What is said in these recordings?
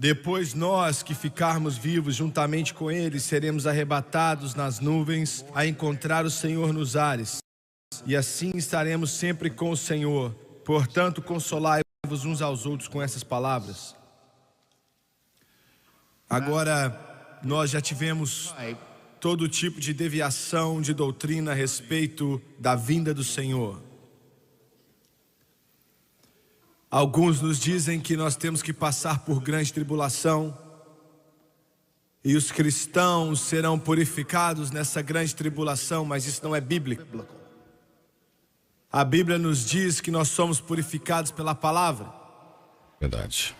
Depois nós que ficarmos vivos juntamente com Ele, seremos arrebatados nas nuvens a encontrar o Senhor nos ares. E assim estaremos sempre com o Senhor. Portanto, consolai-vos uns aos outros com essas palavras. Agora, nós já tivemos todo tipo de deviação de doutrina a respeito da vinda do Senhor. Alguns nos dizem que nós temos que passar por grande tribulação e os cristãos serão purificados nessa grande tribulação, mas isso não é bíblico. A Bíblia nos diz que nós somos purificados pela palavra. Verdade.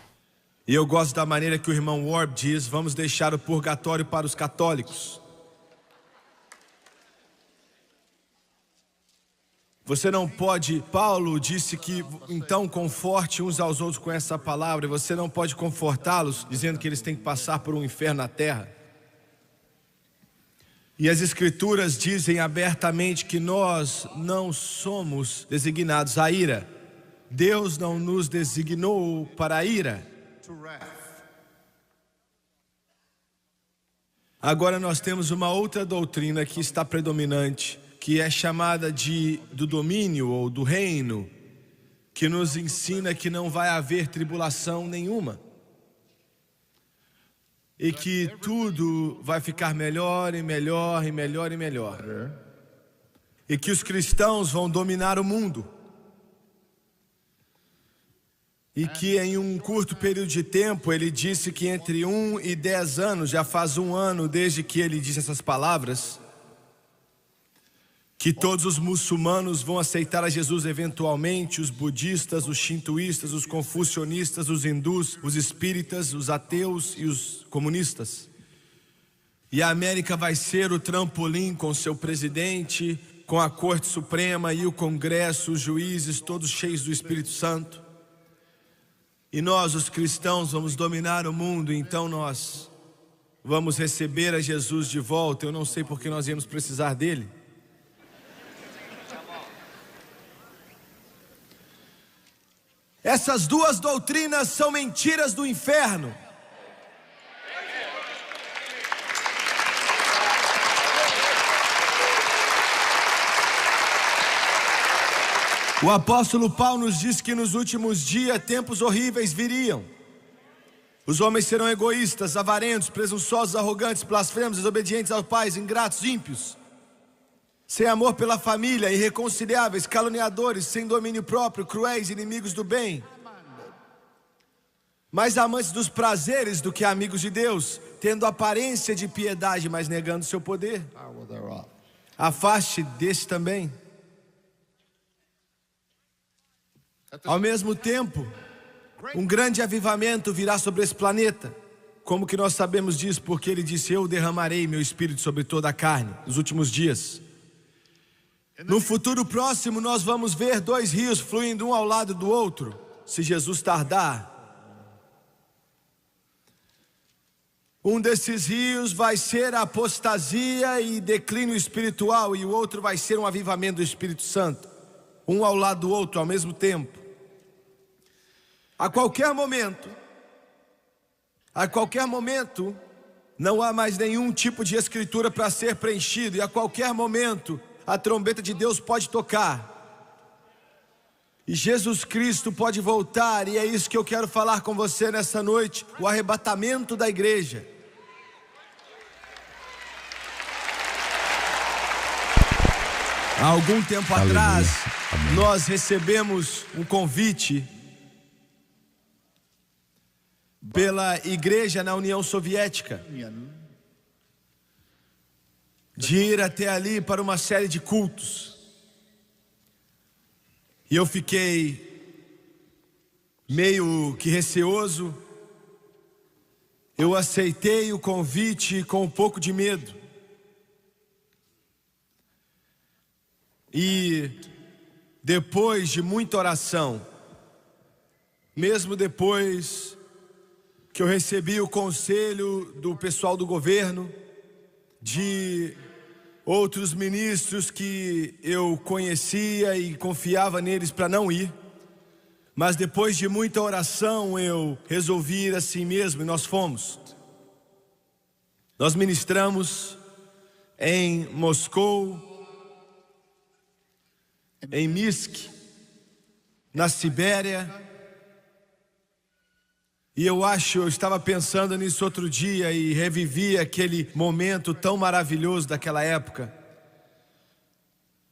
E eu gosto da maneira que o irmão Warb diz: vamos deixar o purgatório para os católicos. Você não pode, Paulo disse que então conforte uns aos outros com essa palavra, e você não pode confortá-los dizendo que eles têm que passar por um inferno na terra. E as escrituras dizem abertamente que nós não somos designados à ira. Deus não nos designou para a ira. Agora nós temos uma outra doutrina que está predominante, que é chamada do domínio ou do reino, que nos ensina que não vai haver tribulação nenhuma. E que tudo vai ficar melhor e melhor e melhor e melhor. E que os cristãos vão dominar o mundo. E que em um curto período de tempo, ele disse que entre 1 e 10 anos, já faz 1 ano desde que ele disse essas palavras, que todos os muçulmanos vão aceitar a Jesus eventualmente, os budistas, os shintoístas, os confucionistas, os hindus, os espíritas, os ateus e os comunistas. E a América vai ser o trampolim com seu presidente, com a Corte Suprema e o Congresso, os juízes, todos cheios do Espírito Santo. E nós, os cristãos, vamos dominar o mundo, então nós vamos receber a Jesus de volta. Eu não sei porque nós íamos precisar dele. Essas duas doutrinas são mentiras do inferno. O apóstolo Paulo nos diz que nos últimos dias tempos horríveis viriam. Os homens serão egoístas, avarentos, presunçosos, arrogantes, blasfemos, desobedientes aos pais, ingratos, ímpios, sem amor pela família, irreconciliáveis, caluniadores, sem domínio próprio, cruéis, inimigos do bem, mais amantes dos prazeres do que amigos de Deus, tendo aparência de piedade, mas negando seu poder. Afaste desse também. Ao mesmo tempo, um grande avivamento virá sobre esse planeta. Como que nós sabemos disso? Porque ele disse: eu derramarei meu espírito sobre toda a carne nos últimos dias. No futuro próximo nós vamos ver 2 rios fluindo um ao lado do outro, se Jesus tardar. Um desses rios vai ser a apostasia e declínio espiritual, e o outro vai ser um avivamento do Espírito Santo, um ao lado do outro ao mesmo tempo. A qualquer momento, não há mais nenhum tipo de escritura para ser preenchido, e a qualquer momento a trombeta de Deus pode tocar, e Jesus Cristo pode voltar, e é isso que eu quero falar com você nessa noite: o arrebatamento da igreja. Há algum tempo atrás, nós recebemos um convite pela igreja na União Soviética de ir até ali para uma série de cultos. E eu fiquei meio que receoso. Eu aceitei o convite com um pouco de medo. E depois de muita oração, mesmo depois que eu recebi o conselho do pessoal do governo, de outros ministros que eu conhecia e confiava neles para não ir, Mas depois de muita oração, eu resolvi ir assim mesmo e nós fomos. Nós ministramos em Moscou, em Minsk, na Sibéria. E eu estava pensando nisso outro dia e revivi aquele momento tão maravilhoso daquela época.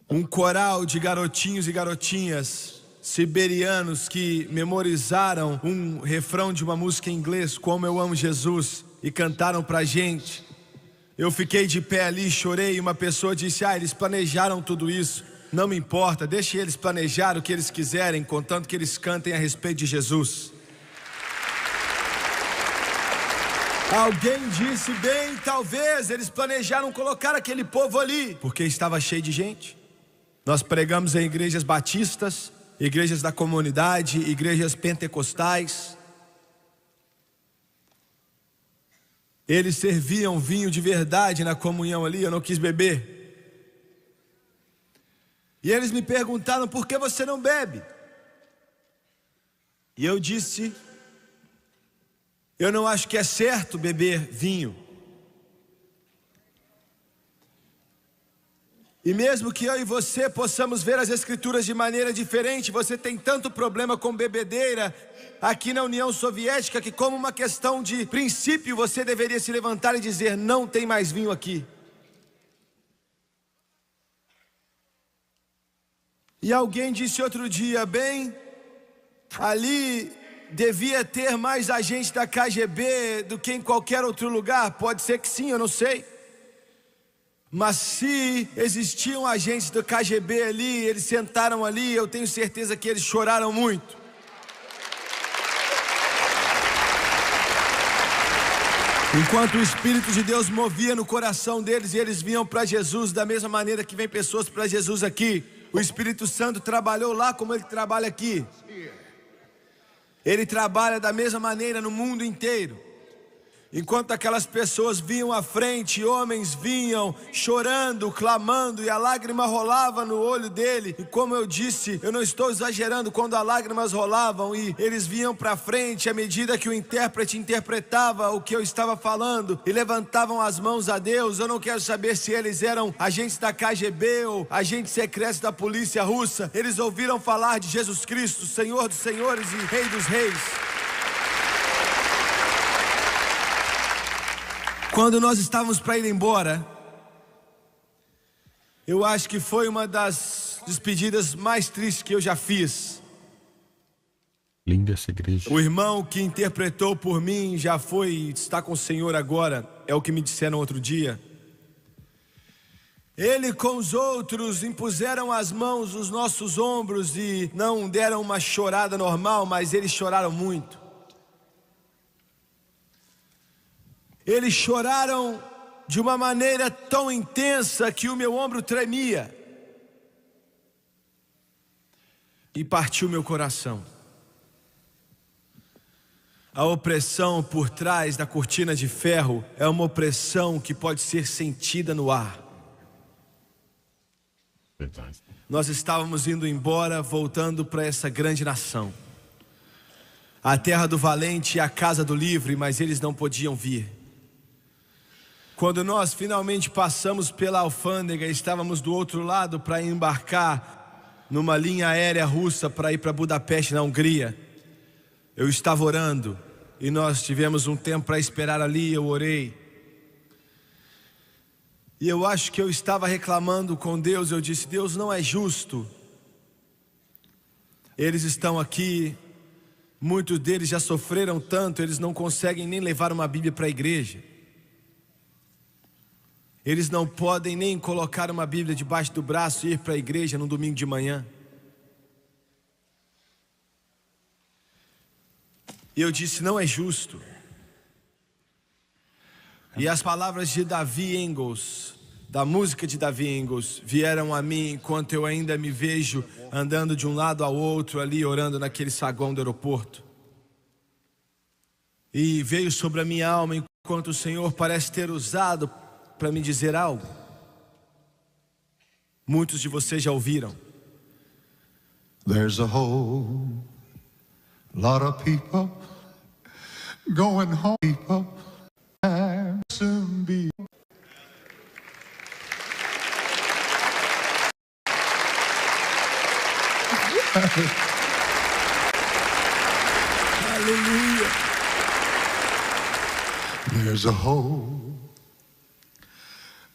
Um coral de garotinhos e garotinhas siberianos que memorizaram um refrão de uma música em inglês, Como Eu Amo Jesus, e cantaram pra gente. Eu fiquei de pé ali, chorei, e uma pessoa disse: eles planejaram tudo isso. Não me importa, deixe eles planejar o que eles quiserem, contanto que eles cantem a respeito de Jesus. Alguém disse: bem, talvez eles planejaram colocar aquele povo ali, porque estava cheio de gente. Nós pregamos em igrejas batistas, igrejas da comunidade, igrejas pentecostais. Eles serviam vinho de verdade na comunhão ali, eu não quis beber. E eles me perguntaram: por que você não bebe? E eu disse: eu não acho que é certo beber vinho. E mesmo que eu e você possamos ver as Escrituras de maneira diferente, você tem tanto problema com bebedeira aqui na União Soviética que, como uma questão de princípio, você deveria se levantar e dizer: não tem mais vinho aqui. E alguém disse outro dia: bem, ali devia ter mais agentes da KGB do que em qualquer outro lugar. Pode ser que sim, eu não sei. Mas se existiam agentes do KGB ali, eles sentaram ali, eu tenho certeza que eles choraram muito. Enquanto o Espírito de Deus movia no coração deles e eles vinham para Jesus da mesma maneira que vem pessoas para Jesus aqui, o Espírito Santo trabalhou lá como ele trabalha aqui. Ele trabalha da mesma maneira no mundo inteiro. Enquanto aquelas pessoas vinham à frente, homens vinham chorando, clamando, e a lágrima rolava no olho dele. E como eu disse, eu não estou exagerando, quando as lágrimas rolavam e eles vinham para frente, à medida que o intérprete interpretava o que eu estava falando, e levantavam as mãos a Deus. Eu não quero saber se eles eram agentes da KGB ou agentes secretos da polícia russa. Eles ouviram falar de Jesus Cristo, Senhor dos senhores e Rei dos reis. Quando nós estávamos para ir embora, eu acho que foi uma das despedidas mais tristes que eu já fiz. Linda essa igreja. O irmão que interpretou por mim já está com o Senhor agora, é o que me disseram outro dia. Ele com os outros impuseram as mãos nos nossos ombros e não deram uma chorada normal, mas eles choraram muito. Eles choraram de uma maneira tão intensa que o meu ombro tremia. E partiu meu coração. A opressão por trás da cortina de ferro é uma opressão que pode ser sentida no ar. Verdade. Nós estávamos indo embora, voltando para essa grande nação. A terra do valente e a casa do livre, mas eles não podiam vir. Quando nós finalmente passamos pela alfândega, estávamos do outro lado para embarcar numa linha aérea russa para ir para Budapeste, na Hungria. Eu estava orando e nós tivemos um tempo para esperar ali, eu orei. E eu acho que eu estava reclamando com Deus, eu disse: Deus, não é justo. Eles estão aqui, muitos deles já sofreram tanto, eles não conseguem nem levar uma Bíblia para a igreja. Eles não podem nem colocar uma Bíblia debaixo do braço e ir para a igreja no domingo de manhã. E eu disse: não é justo. E as palavras de Davi Engels, da música de Davi Engels, vieram a mim enquanto eu ainda me vejo andando de um lado ao outro ali, orando naquele saguão do aeroporto. E veio sobre a minha alma enquanto o Senhor parece ter usado para me dizer algo. Muitos de vocês já ouviram. There's a hope Lot of people going home. People and soon be. Aleluia. There's a whole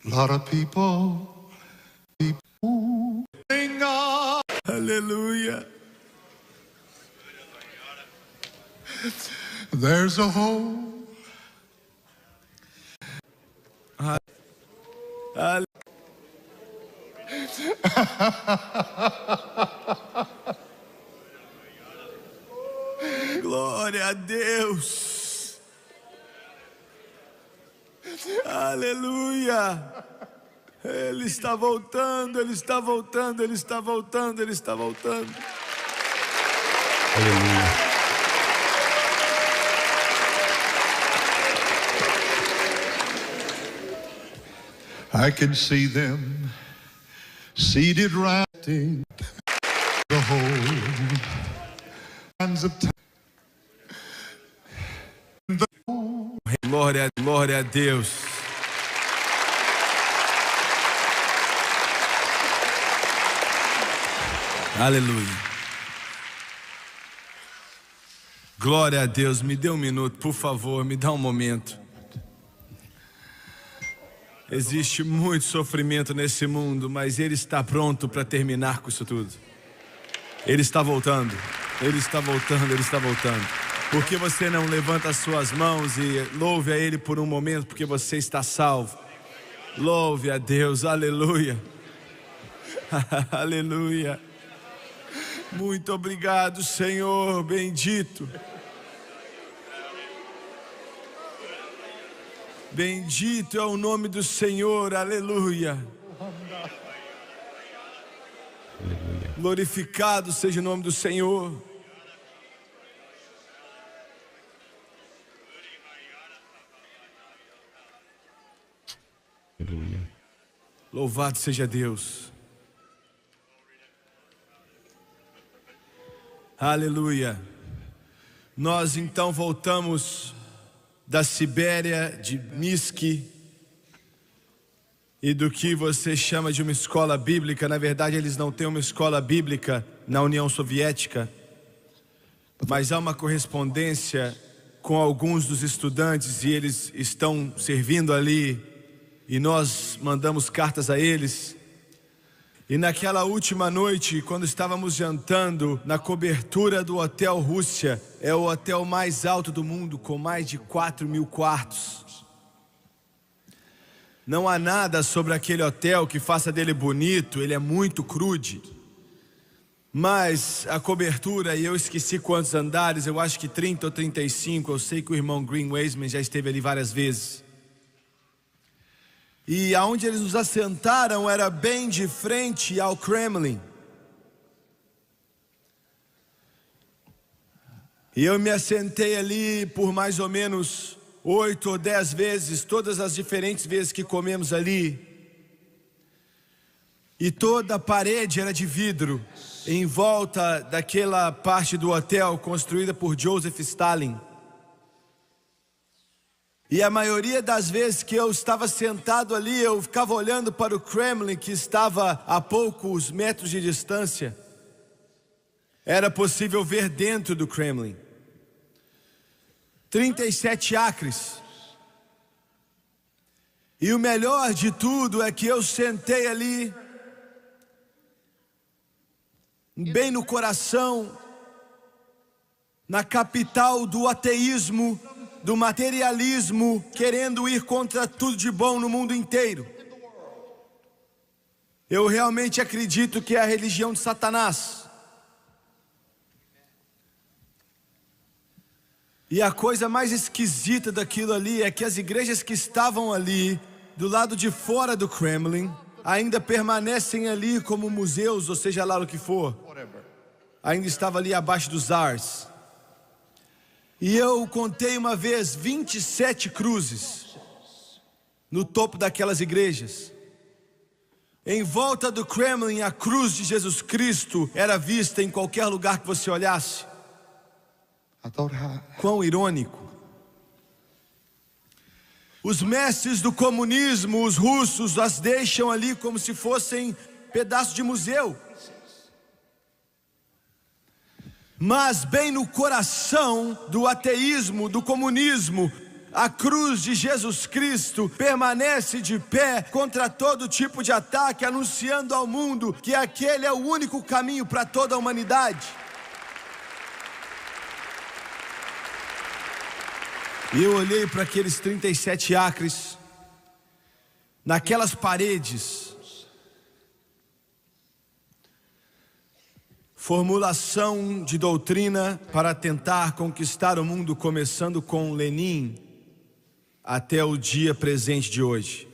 lot of people sing on. Aleluia. There's a whole Glória a Deus. Aleluia. Ele está voltando, Ele está voltando, Ele está voltando, Ele está voltando. Aleluia. I can see them seated round the whole hands of time. Glória, glória a Deus. Aleluia. Glória a Deus. Me dê um minuto, por favor, me dá um momento. Existe muito sofrimento nesse mundo, mas Ele está pronto para terminar com isso tudo. Ele está voltando, Ele está voltando, Ele está voltando. Por que você não levanta as suas mãos e louve a Ele por um momento, porque você está salvo? Louve a Deus, aleluia. Aleluia. Muito obrigado, Senhor, bendito. Bendito é o nome do Senhor, aleluia. Glorificado seja o nome do Senhor. Aleluia. Louvado seja Deus. Aleluia. Nós então voltamos da Sibéria, de Minsk, e do que você chama de uma escola bíblica. Na verdade, eles não têm uma escola bíblica na União Soviética, mas há uma correspondência com alguns dos estudantes e eles estão servindo ali e nós mandamos cartas a eles. E naquela última noite, quando estávamos jantando na cobertura do Hotel Rússia, é o hotel mais alto do mundo, com mais de 4.000 quartos. Não há nada sobre aquele hotel que faça dele bonito, ele é muito crude. Mas a cobertura, e eu esqueci quantos andares, eu acho que 30 ou 35, eu sei que o irmão Green Weisman já esteve ali várias vezes. E aonde eles nos assentaram era bem de frente ao Kremlin. E eu me assentei ali por mais ou menos 8 ou 10 vezes, todas as diferentes vezes que comemos ali. E toda a parede era de vidro, em volta daquela parte do hotel construída por Joseph Stalin. E a maioria das vezes que eu estava sentado ali, eu ficava olhando para o Kremlin, que estava a poucos metros de distância. Era possível ver dentro do Kremlin. 37 acres. E o melhor de tudo é que eu sentei ali, bem no coração, na capital do ateísmo, do materialismo, querendo ir contra tudo de bom no mundo inteiro. Eu realmente acredito que é a religião de Satanás. E a coisa mais esquisita daquilo ali é que as igrejas que estavam ali, do lado de fora do Kremlin, ainda permanecem ali como museus, ou seja lá o que for. Ainda estava ali abaixo dos ars. E eu contei uma vez 27 cruzes no topo daquelas igrejas. Em volta do Kremlin, a cruz de Jesus Cristo era vista em qualquer lugar que você olhasse. I thought how Quão irônico. Os mestres do comunismo, os russos, as deixam ali como se fossem pedaços de museu. Mas bem no coração do ateísmo, do comunismo, a cruz de Jesus Cristo permanece de pé contra todo tipo de ataque, anunciando ao mundo que aquele é o único caminho para toda a humanidade. E eu olhei para aqueles 37 acres, naquelas paredes, formulação de doutrina para tentar conquistar o mundo, começando com Lenin até o dia presente de hoje.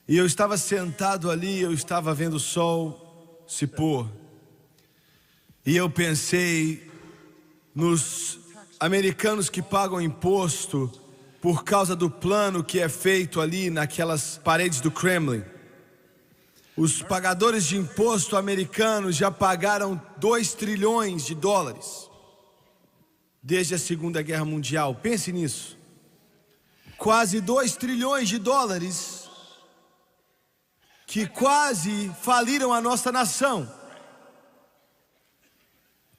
E eu estava sentado ali, eu estava vendo o sol se pôr, e eu pensei nos americanos que pagam imposto por causa do plano que é feito ali naquelas paredes do Kremlin. Os pagadores de imposto americanos já pagaram 2 trilhões de dólares desde a Segunda Guerra Mundial. Pense nisso. Quase 2 trilhões de dólares que quase faliram a nossa nação,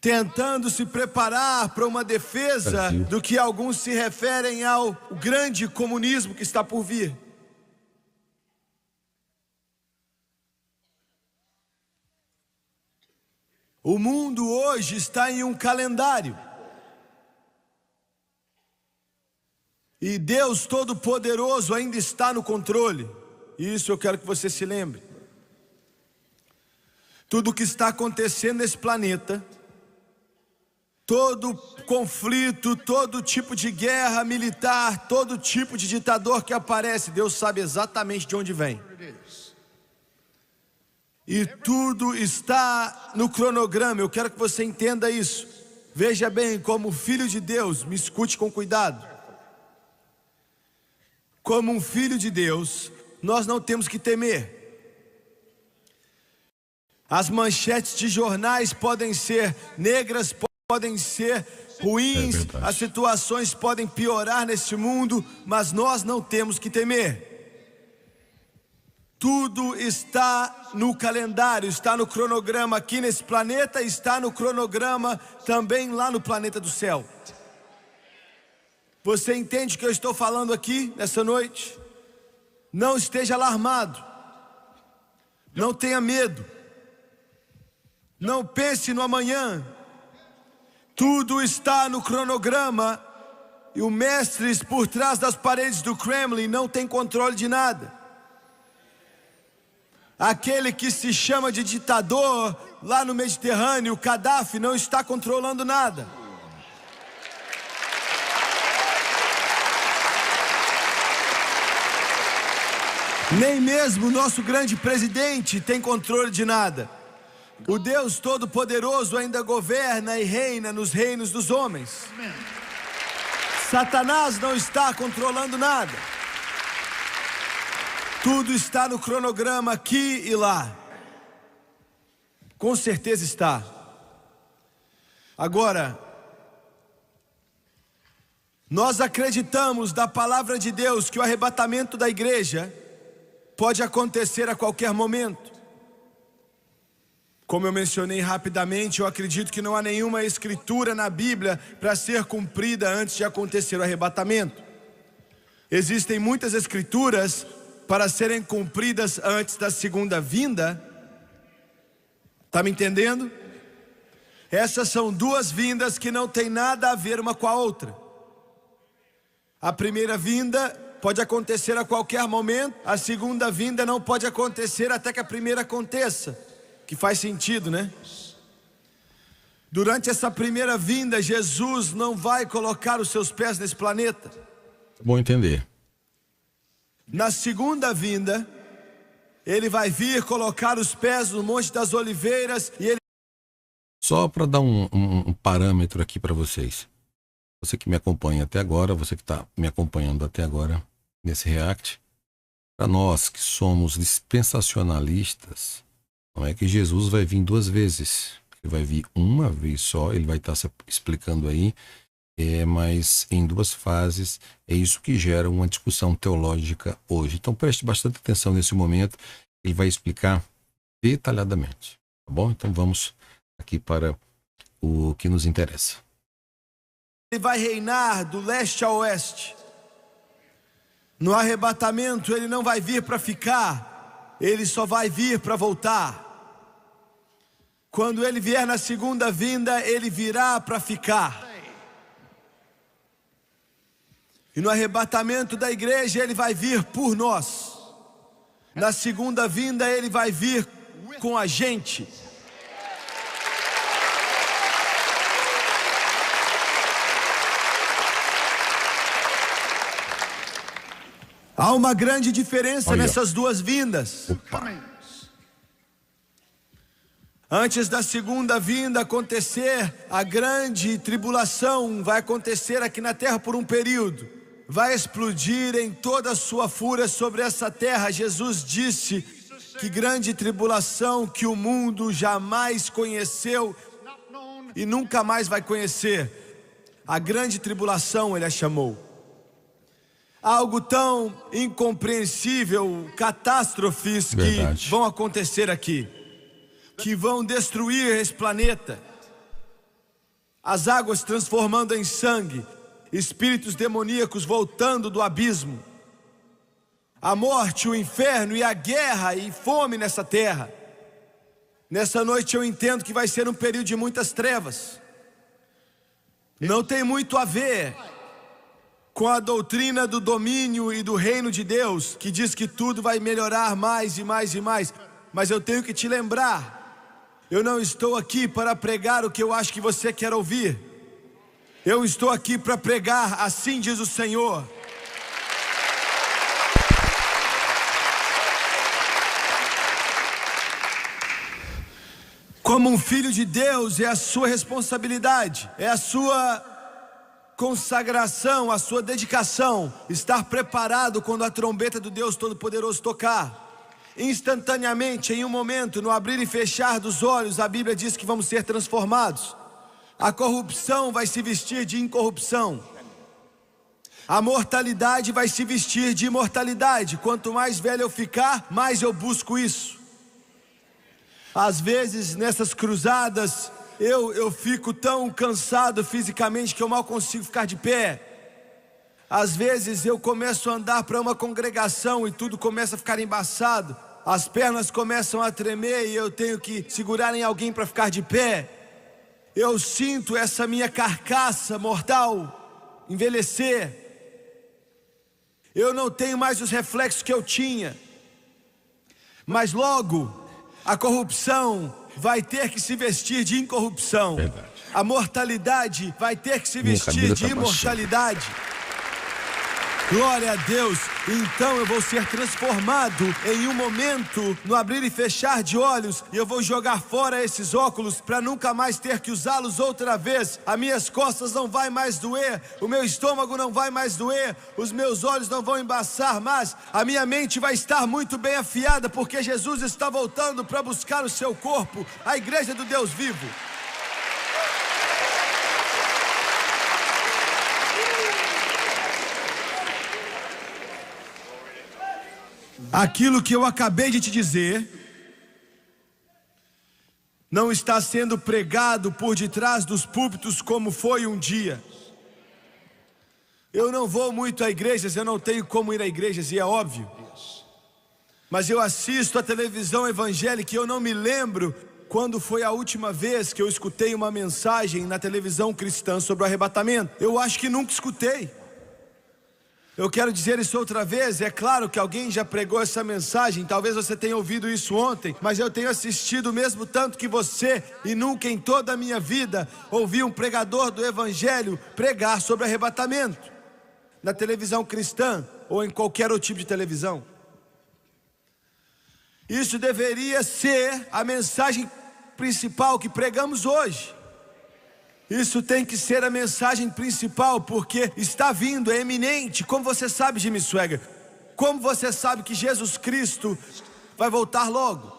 tentando se preparar para uma defesa do que alguns se referem ao grande comunismo que está por vir. O mundo hoje está em um calendário. E Deus Todo-Poderoso ainda está no controle. Isso eu quero que você se lembre. Tudo o que está acontecendo nesse planeta, todo conflito, todo tipo de guerra militar, todo tipo de ditador que aparece, Deus sabe exatamente de onde vem. E tudo está no cronograma. Eu quero que você entenda isso. Veja bem, como filho de Deus, me escute com cuidado. Como um filho de Deus, nós não temos que temer. As manchetes de jornais podem ser negras, podem ser ruins, as situações podem piorar neste mundo, mas nós não temos que temer. Tudo está no calendário, está no cronograma aqui nesse planeta, está no cronograma também lá no planeta do céu. Você entende o que eu estou falando aqui nessa noite? Não esteja alarmado, não tenha medo, não pense no amanhã. Tudo está no cronograma e o mestre por trás das paredes do Kremlin não tem controle de nada. Aquele que se chama de ditador lá no Mediterrâneo, Gaddafi, não está controlando nada. Nem mesmo o nosso grande presidente tem controle de nada. O Deus Todo-Poderoso ainda governa e reina nos reinos dos homens. Satanás não está controlando nada. Tudo está no cronograma aqui e lá. Com certeza está. Agora, nós acreditamos da palavra de Deus que o arrebatamento da igreja pode acontecer a qualquer momento. Como eu mencionei rapidamente, eu acredito que não há nenhuma escritura na Bíblia para ser cumprida antes de acontecer o arrebatamento. Existem muitas escrituras para serem cumpridas antes da segunda vinda. Está me entendendo? Essas são duas vindas que não tem nada a ver uma com a outra. A primeira vinda pode acontecer a qualquer momento. A segunda vinda não pode acontecer até que a primeira aconteça. Que faz sentido, né? Durante essa primeira vinda, Jesus não vai colocar os seus pés nesse planeta. Bom entender. Na segunda vinda, Ele vai vir colocar os pés no Monte das Oliveiras e Ele... Só para dar um parâmetro aqui para vocês. Você que me acompanha até agora, você que está me acompanhando até agora nesse react, para nós que somos dispensacionalistas, não é que Jesus vai vir 2 vezes. Ele vai vir uma vez só, ele vai estar se explicando aí, mas em 2 fases. É isso que gera uma discussão teológica hoje. Então preste bastante atenção nesse momento, ele vai explicar detalhadamente, tá bom? Então vamos aqui para o que nos interessa. Ele vai reinar do leste a oeste. No arrebatamento ele não vai vir para ficar, ele só vai vir para voltar. Quando ele vier na segunda vinda, ele virá para ficar. E no arrebatamento da igreja ele vai vir por nós. Na segunda vinda ele vai vir com a gente. Há uma grande diferença nessas 2 vindas. Antes da segunda vinda acontecer, a grande tribulação vai acontecer aqui na terra por um período. Vai explodir em toda a sua fúria sobre essa terra. Jesus disse que grande tribulação que o mundo jamais conheceu e nunca mais vai conhecer. A grande tribulação ele a chamou. Algo tão incompreensível, catástrofes que vão acontecer aqui, que vão destruir esse planeta. As águas transformando em sangue, espíritos demoníacos voltando do abismo, a morte, o inferno e a guerra e fome nessa terra. Nessa noite eu entendo que vai ser um período de muitas trevas. Não tem muito a ver com a doutrina do domínio e do reino de Deus, que diz que tudo vai melhorar mais e mais e mais. Mas eu tenho que te lembrar, eu não estou aqui para pregar o que eu acho que você quer ouvir. Eu estou aqui para pregar, assim diz o Senhor. Como um filho de Deus, é a sua responsabilidade, é a sua consagração, a sua dedicação, estar preparado quando a trombeta do Deus Todo-Poderoso tocar. Instantaneamente, em um momento, no abrir e fechar dos olhos, a Bíblia diz que vamos ser transformados. A corrupção vai se vestir de incorrupção. A mortalidade vai se vestir de imortalidade. Quanto mais velho eu ficar, mais eu busco isso. Às vezes, nessas cruzadas, eu fico tão cansado fisicamente que eu mal consigo ficar de pé. Às vezes eu começo a andar para uma congregação e tudo começa a ficar embaçado. As pernas começam a tremer e eu tenho que segurar em alguém para ficar de pé. Eu sinto essa minha carcaça mortal envelhecer. Eu não tenho mais os reflexos que eu tinha. Mas logo a corrupção vai ter que se vestir de incorrupção. Verdade. A mortalidade vai ter que se vestir de imortalidade. Glória a Deus. Então eu vou ser transformado em um momento, no abrir e fechar de olhos, e eu vou jogar fora esses óculos para nunca mais ter que usá-los outra vez. As minhas costas não vai mais doer, o meu estômago não vai mais doer, os meus olhos não vão embaçar mais, a minha mente vai estar muito bem afiada, porque Jesus está voltando para buscar o seu corpo, a igreja do Deus vivo. Aquilo que eu acabei de te dizer não está sendo pregado por detrás dos púlpitos como foi um dia. Eu não vou muito a igrejas, eu não tenho como ir a igrejas, e é óbvio. Mas eu assisto a televisão evangélica e eu não me lembro quando foi a última vez que eu escutei uma mensagem na televisão cristã sobre o arrebatamento. Eu acho que nunca escutei. Eu quero dizer isso outra vez, é claro que alguém já pregou essa mensagem, talvez você tenha ouvido isso ontem, mas eu tenho assistido mesmo tanto que você, e nunca em toda a minha vida ouvi um pregador do evangelho pregar sobre arrebatamento, na televisão cristã ou em qualquer outro tipo de televisão. Isso deveria ser a mensagem principal que pregamos hoje. Isso tem que ser a mensagem principal, porque está vindo, é eminente. Como você sabe, Jimmy Swaggart? Como você sabe que Jesus Cristo vai voltar logo?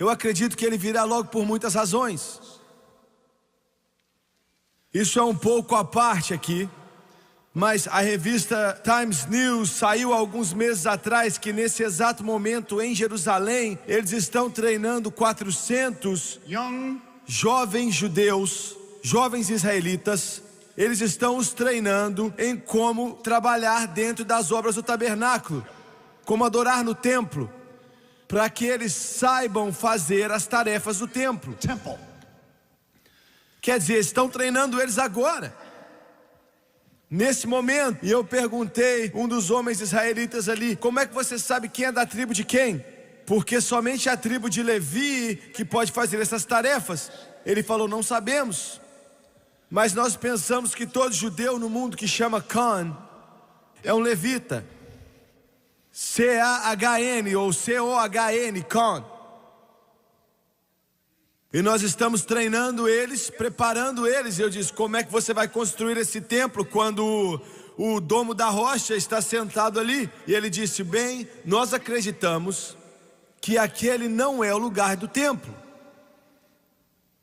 Eu acredito que ele virá logo por muitas razões. Isso é um pouco à parte aqui, mas a revista Times News saiu há alguns meses atrás que nesse exato momento em Jerusalém, eles estão treinando 400 jovens judeus, jovens israelitas. Eles estão os treinando em como trabalhar dentro das obras do tabernáculo, como adorar no templo, para que eles saibam fazer as tarefas do templo. Quer dizer, estão treinando eles agora, nesse momento. E eu perguntei um dos homens israelitas ali: como é que você sabe quem é da tribo de quem? Porque somente a tribo de Levi que pode fazer essas tarefas. Ele falou: não sabemos, mas nós pensamos que todo judeu no mundo que chama Cohen é um levita. C-A-H-N ou C-O-H-N, Cohen. E nós estamos treinando eles, preparando eles. Eu disse: como é que você vai construir esse templo quando o domo da rocha está sentado ali? E ele disse: bem, nós acreditamos que aquele não é o lugar do templo.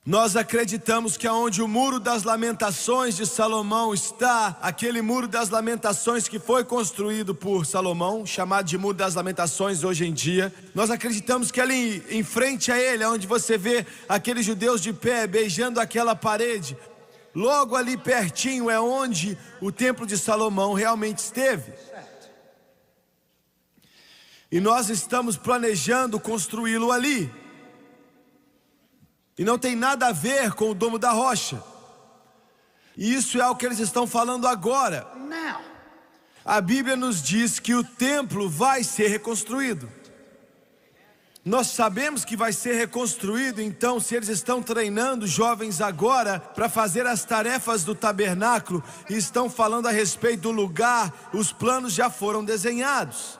Nós acreditamos que aonde o muro das lamentações de Salomão está, aquele muro das lamentações que foi construído por Salomão, chamado de muro das lamentações hoje em dia, nós acreditamos que ali em frente a ele, onde você vê aqueles judeus de pé beijando aquela parede, logo ali pertinho é onde o templo de Salomão realmente esteve. E nós estamos planejando construí-lo ali. E não tem nada a ver com o domo da rocha. E isso é o que eles estão falando agora. A Bíblia nos diz que o templo vai ser reconstruído. Nós sabemos que vai ser reconstruído. Então, se eles estão treinando jovens agora para fazer as tarefas do tabernáculo e estão falando a respeito do lugar, os planos já foram desenhados.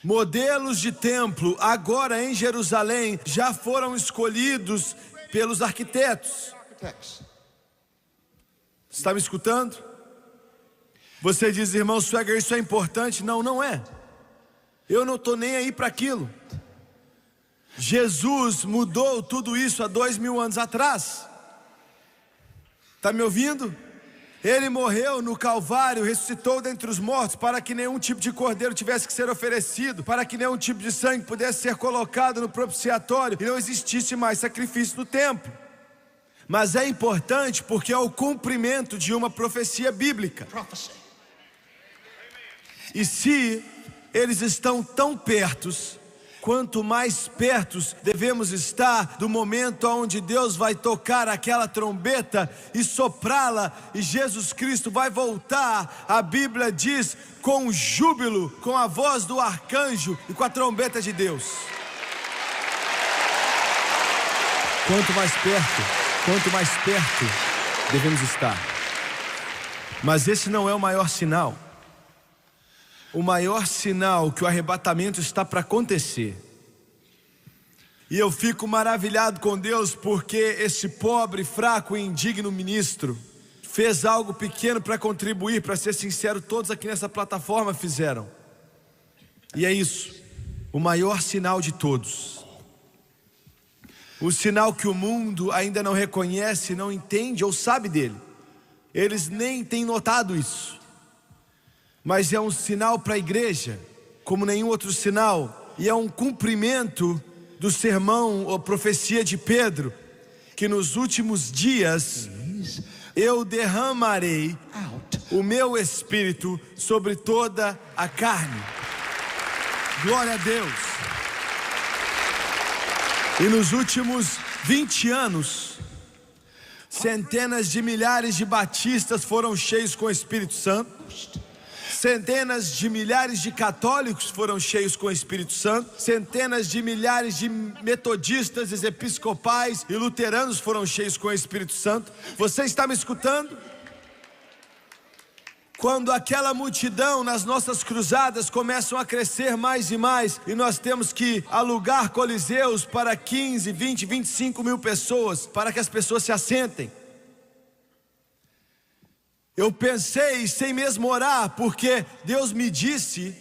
Modelos de templo agora em Jerusalém já foram escolhidos pelos arquitetos. Está me escutando? Você diz: irmão Swagger, isso é importante? Não, não é. Eu não estou nem aí para aquilo. Jesus mudou tudo isso há 2000 anos atrás. Está me ouvindo? Ele morreu no Calvário, ressuscitou dentre os mortos, para que nenhum tipo de cordeiro tivesse que ser oferecido, para que nenhum tipo de sangue pudesse ser colocado no propiciatório e não existisse mais sacrifício no templo. Mas é importante porque é o cumprimento de uma profecia bíblica. E se eles estão tão pertos, quanto mais pertos devemos estar do momento onde Deus vai tocar aquela trombeta e soprá-la, e Jesus Cristo vai voltar. A Bíblia diz: com júbilo, com a voz do arcanjo e com a trombeta de Deus. Quanto mais perto devemos estar. Mas esse não é o maior sinal. O maior sinal que o arrebatamento está para acontecer. E eu fico maravilhado com Deus, porque esse pobre, fraco e indigno ministro fez algo pequeno para contribuir. Para ser sincero, todos aqui nessa plataforma fizeram. E é isso, o maior sinal de todos. O sinal que o mundo ainda não reconhece, não entende ou sabe dele. Eles nem têm notado isso. Mas é um sinal para a igreja, como nenhum outro sinal. E é um cumprimento do sermão ou profecia de Pedro, que nos últimos dias eu derramarei o meu espírito sobre toda a carne. Glória a Deus. E nos últimos 20 anos, centenas de milhares de batistas foram cheios com o Espírito Santo. Centenas de milhares de católicos foram cheios com o Espírito Santo. Centenas de milhares de metodistas, episcopais e luteranos foram cheios com o Espírito Santo. Você está me escutando? Quando aquela multidão nas nossas cruzadas começam a crescer mais e mais, e nós temos que alugar coliseus para 15, 20, 25 mil pessoas, para que as pessoas se assentem. Eu pensei, sem mesmo orar, porque Deus me disse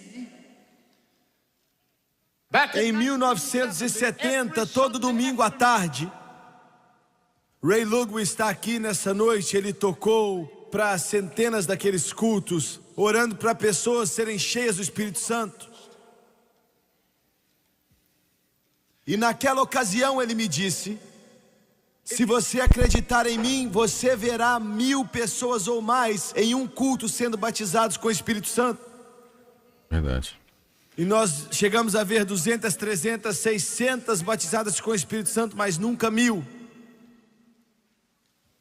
Em 1970, todo domingo à tarde, Ray Ludwig está aqui nessa noite. Ele tocou para centenas daqueles cultos, orando para pessoas serem cheias do Espírito Santo. E naquela ocasião ele me disse: se você acreditar em mim, você verá 1000 pessoas ou mais em um culto sendo batizados com o Espírito Santo. Verdade. E nós chegamos a ver 200, 300, 600 batizadas com o Espírito Santo, mas nunca 1000.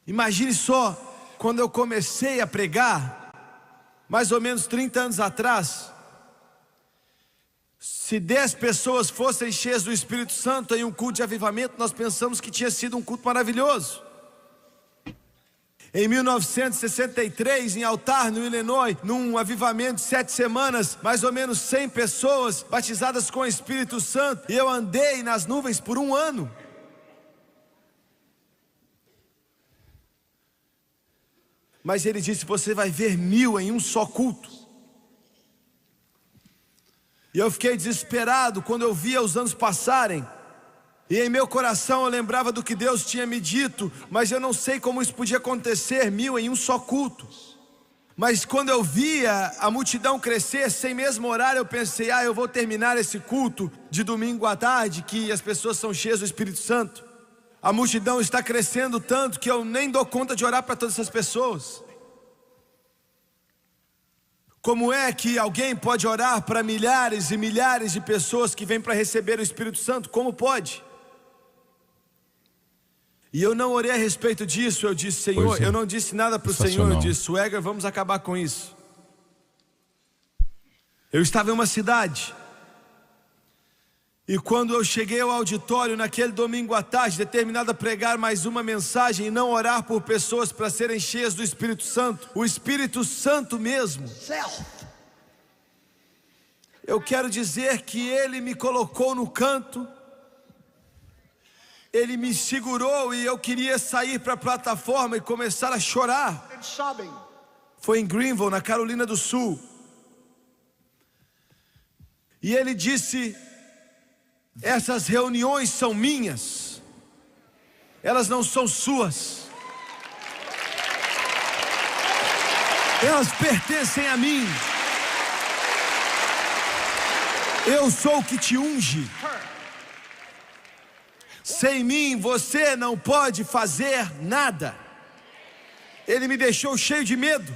Imagine só, quando eu comecei a pregar, mais ou menos 30 anos atrás, se 10 pessoas fossem cheias do Espírito Santo em um culto de avivamento, nós pensamos que tinha sido um culto maravilhoso. Em 1963, em Altar, no Illinois, num avivamento de 7 semanas, mais ou menos 100 pessoas batizadas com o Espírito Santo, e eu andei nas nuvens por 1 ano. Mas ele disse: você vai ver 1000 em um só culto. E eu fiquei desesperado quando eu via os anos passarem. E em meu coração eu lembrava do que Deus tinha me dito, mas eu não sei como isso podia acontecer, 1000 em um só culto. Mas quando eu via a multidão crescer sem mesmo orar, eu pensei: eu vou terminar esse culto de domingo à tarde, que as pessoas são cheias do Espírito Santo. A multidão está crescendo tanto que eu nem dou conta de orar para todas essas pessoas. Como é que alguém pode orar para milhares e milhares de pessoas que vêm para receber o Espírito Santo? Como pode? E eu não orei a respeito disso. Eu disse: Senhor, eu não disse nada para o Senhor. Eu disse: Swagger, vamos acabar com isso. Eu estava em uma cidade, e quando eu cheguei ao auditório naquele domingo à tarde, determinado a pregar mais uma mensagem e não orar por pessoas para serem cheias do Espírito Santo, o Espírito Santo mesmo, eu quero dizer que Ele me colocou no canto, Ele me segurou, e eu queria sair para a plataforma e começar a chorar. Foi em Greenville, na Carolina do Sul. E Ele disse: essas reuniões são minhas, elas não são suas, elas pertencem a mim. Eu sou o que te unge. Sem mim você não pode fazer nada. Ele me deixou cheio de medo,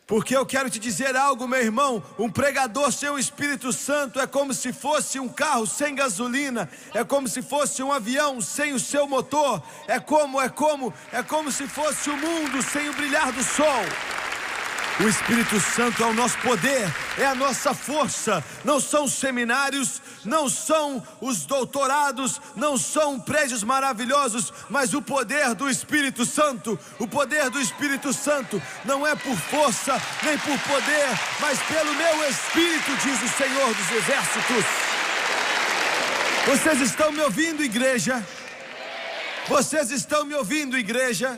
porque eu quero te dizer algo, meu irmão. Um pregador sem o Espírito Santo é como se fosse um carro sem gasolina, é como se fosse um avião sem o seu motor, é como se fosse o mundo sem o brilhar do sol. O Espírito Santo é o nosso poder, é a nossa força. Não são os seminários, não são os doutorados, não são prédios maravilhosos, mas o poder do Espírito Santo. O poder do Espírito Santo não é por força, nem por poder, mas pelo meu Espírito, diz o Senhor dos Exércitos. Vocês estão me ouvindo, igreja? Vocês estão me ouvindo, igreja?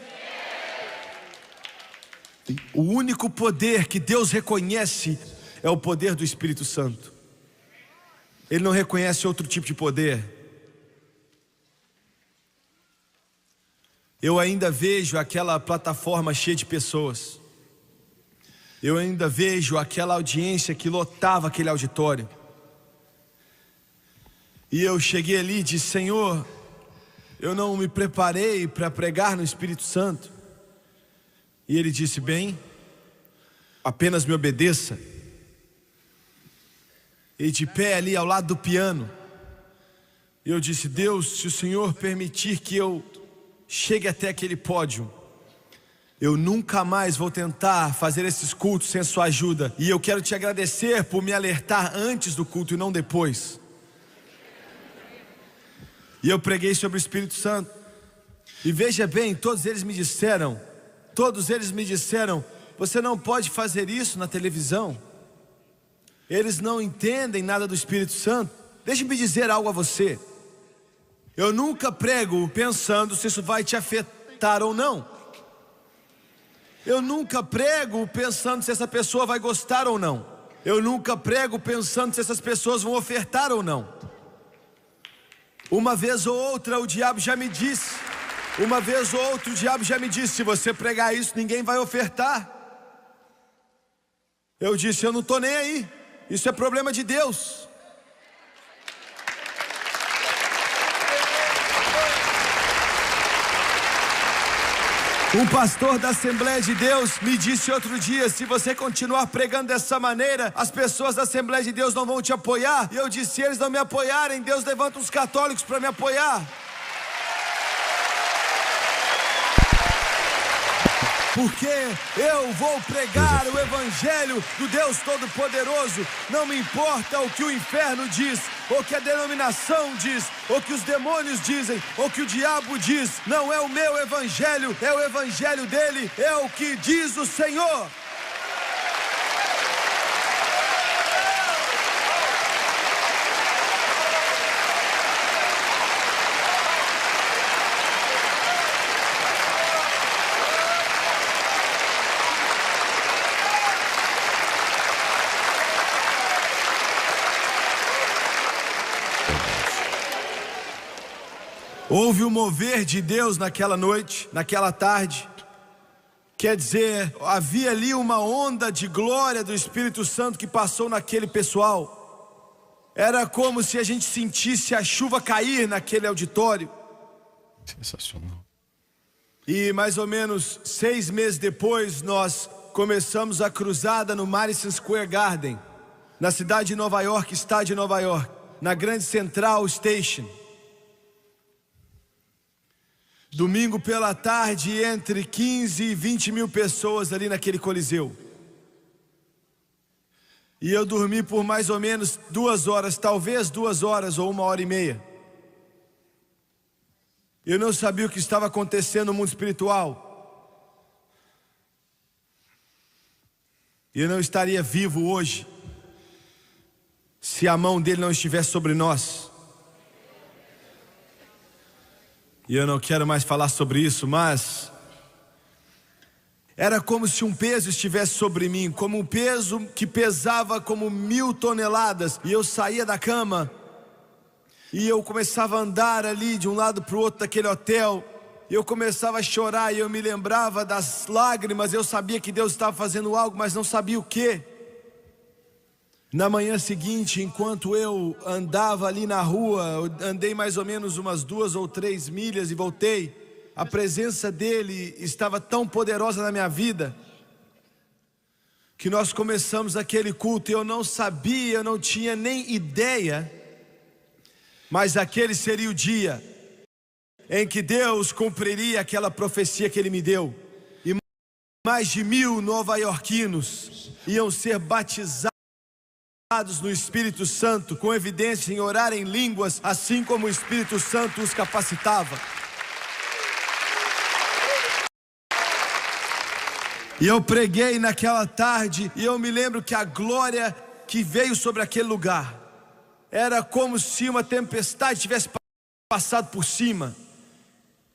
O único poder que Deus reconhece é o poder do Espírito Santo. Ele não reconhece outro tipo de poder. Eu ainda vejo aquela plataforma cheia de pessoas. Eu ainda vejo aquela audiência que lotava aquele auditório. E eu cheguei ali e disse: Senhor, eu não me preparei para pregar no Espírito Santo. E Ele disse: bem, apenas me obedeça. E de pé ali ao lado do piano, eu disse: Deus, se o Senhor permitir que eu chegue até aquele pódio, eu nunca mais vou tentar fazer esses cultos sem a sua ajuda. E eu quero te agradecer por me alertar antes do culto e não depois. E eu preguei sobre o Espírito Santo. E veja bem, todos eles me disseram: você não pode fazer isso na televisão. Eles não entendem nada do Espírito Santo. Deixe-me dizer algo a você. Eu nunca prego pensando se isso vai te afetar ou não. Eu nunca prego pensando se essa pessoa vai gostar ou não. Eu nunca prego pensando se essas pessoas vão ofertar ou não. Uma vez ou outra o diabo já me disse, se você pregar isso, ninguém vai ofertar. Eu disse, eu não estou nem aí, isso é problema de Deus. Um pastor da Assembleia de Deus me disse outro dia, se você continuar pregando dessa maneira, as pessoas da Assembleia de Deus não vão te apoiar. E eu disse, se eles não me apoiarem, Deus levanta uns católicos para me apoiar. Porque eu vou pregar o Evangelho do Deus Todo-Poderoso. Não me importa o que o inferno diz, ou que a denominação diz, ou que os demônios dizem, ou que o diabo diz. Não é o meu Evangelho, é o Evangelho dele, é o que diz o Senhor. Houve um mover de Deus naquela noite, naquela tarde. Quer dizer, havia ali uma onda de glória do Espírito Santo que passou naquele pessoal. Era como se a gente sentisse a chuva cair naquele auditório. Sensacional. E mais ou menos 6 meses depois, nós começamos a cruzada no Madison Square Garden, na cidade de Nova York, estado de Nova York, na Grand Central Station. Domingo pela tarde, entre 15 e 20 mil pessoas ali naquele coliseu. E eu dormi por mais ou menos 2 horas, talvez 2 horas ou 1h30. Eu não sabia o que estava acontecendo no mundo espiritual. E eu não estaria vivo hoje se a mão dele não estivesse sobre nós. E eu não quero mais falar sobre isso, mas era como se um peso estivesse sobre mim, como um peso que pesava como 1000 toneladas. E eu saía da cama e eu começava a andar ali de um lado para o outro daquele hotel. E eu começava a chorar e eu me lembrava das lágrimas. Eu sabia que Deus estava fazendo algo, mas não sabia o que. Na manhã seguinte, enquanto eu andava ali na rua, eu andei mais ou menos umas 2 ou 3 milhas e voltei. A presença dele estava tão poderosa na minha vida, que nós começamos aquele culto e eu não sabia, eu não tinha nem ideia, mas aquele seria o dia em que Deus cumpriria aquela profecia que Ele me deu. E mais de 1000 nova-iorquinos iam ser batizados no Espírito Santo, com evidência em orar em línguas, assim como o Espírito Santo os capacitava. E eu preguei naquela tarde, e eu me lembro que a glória que veio sobre aquele lugar era como se uma tempestade tivesse passado por cima.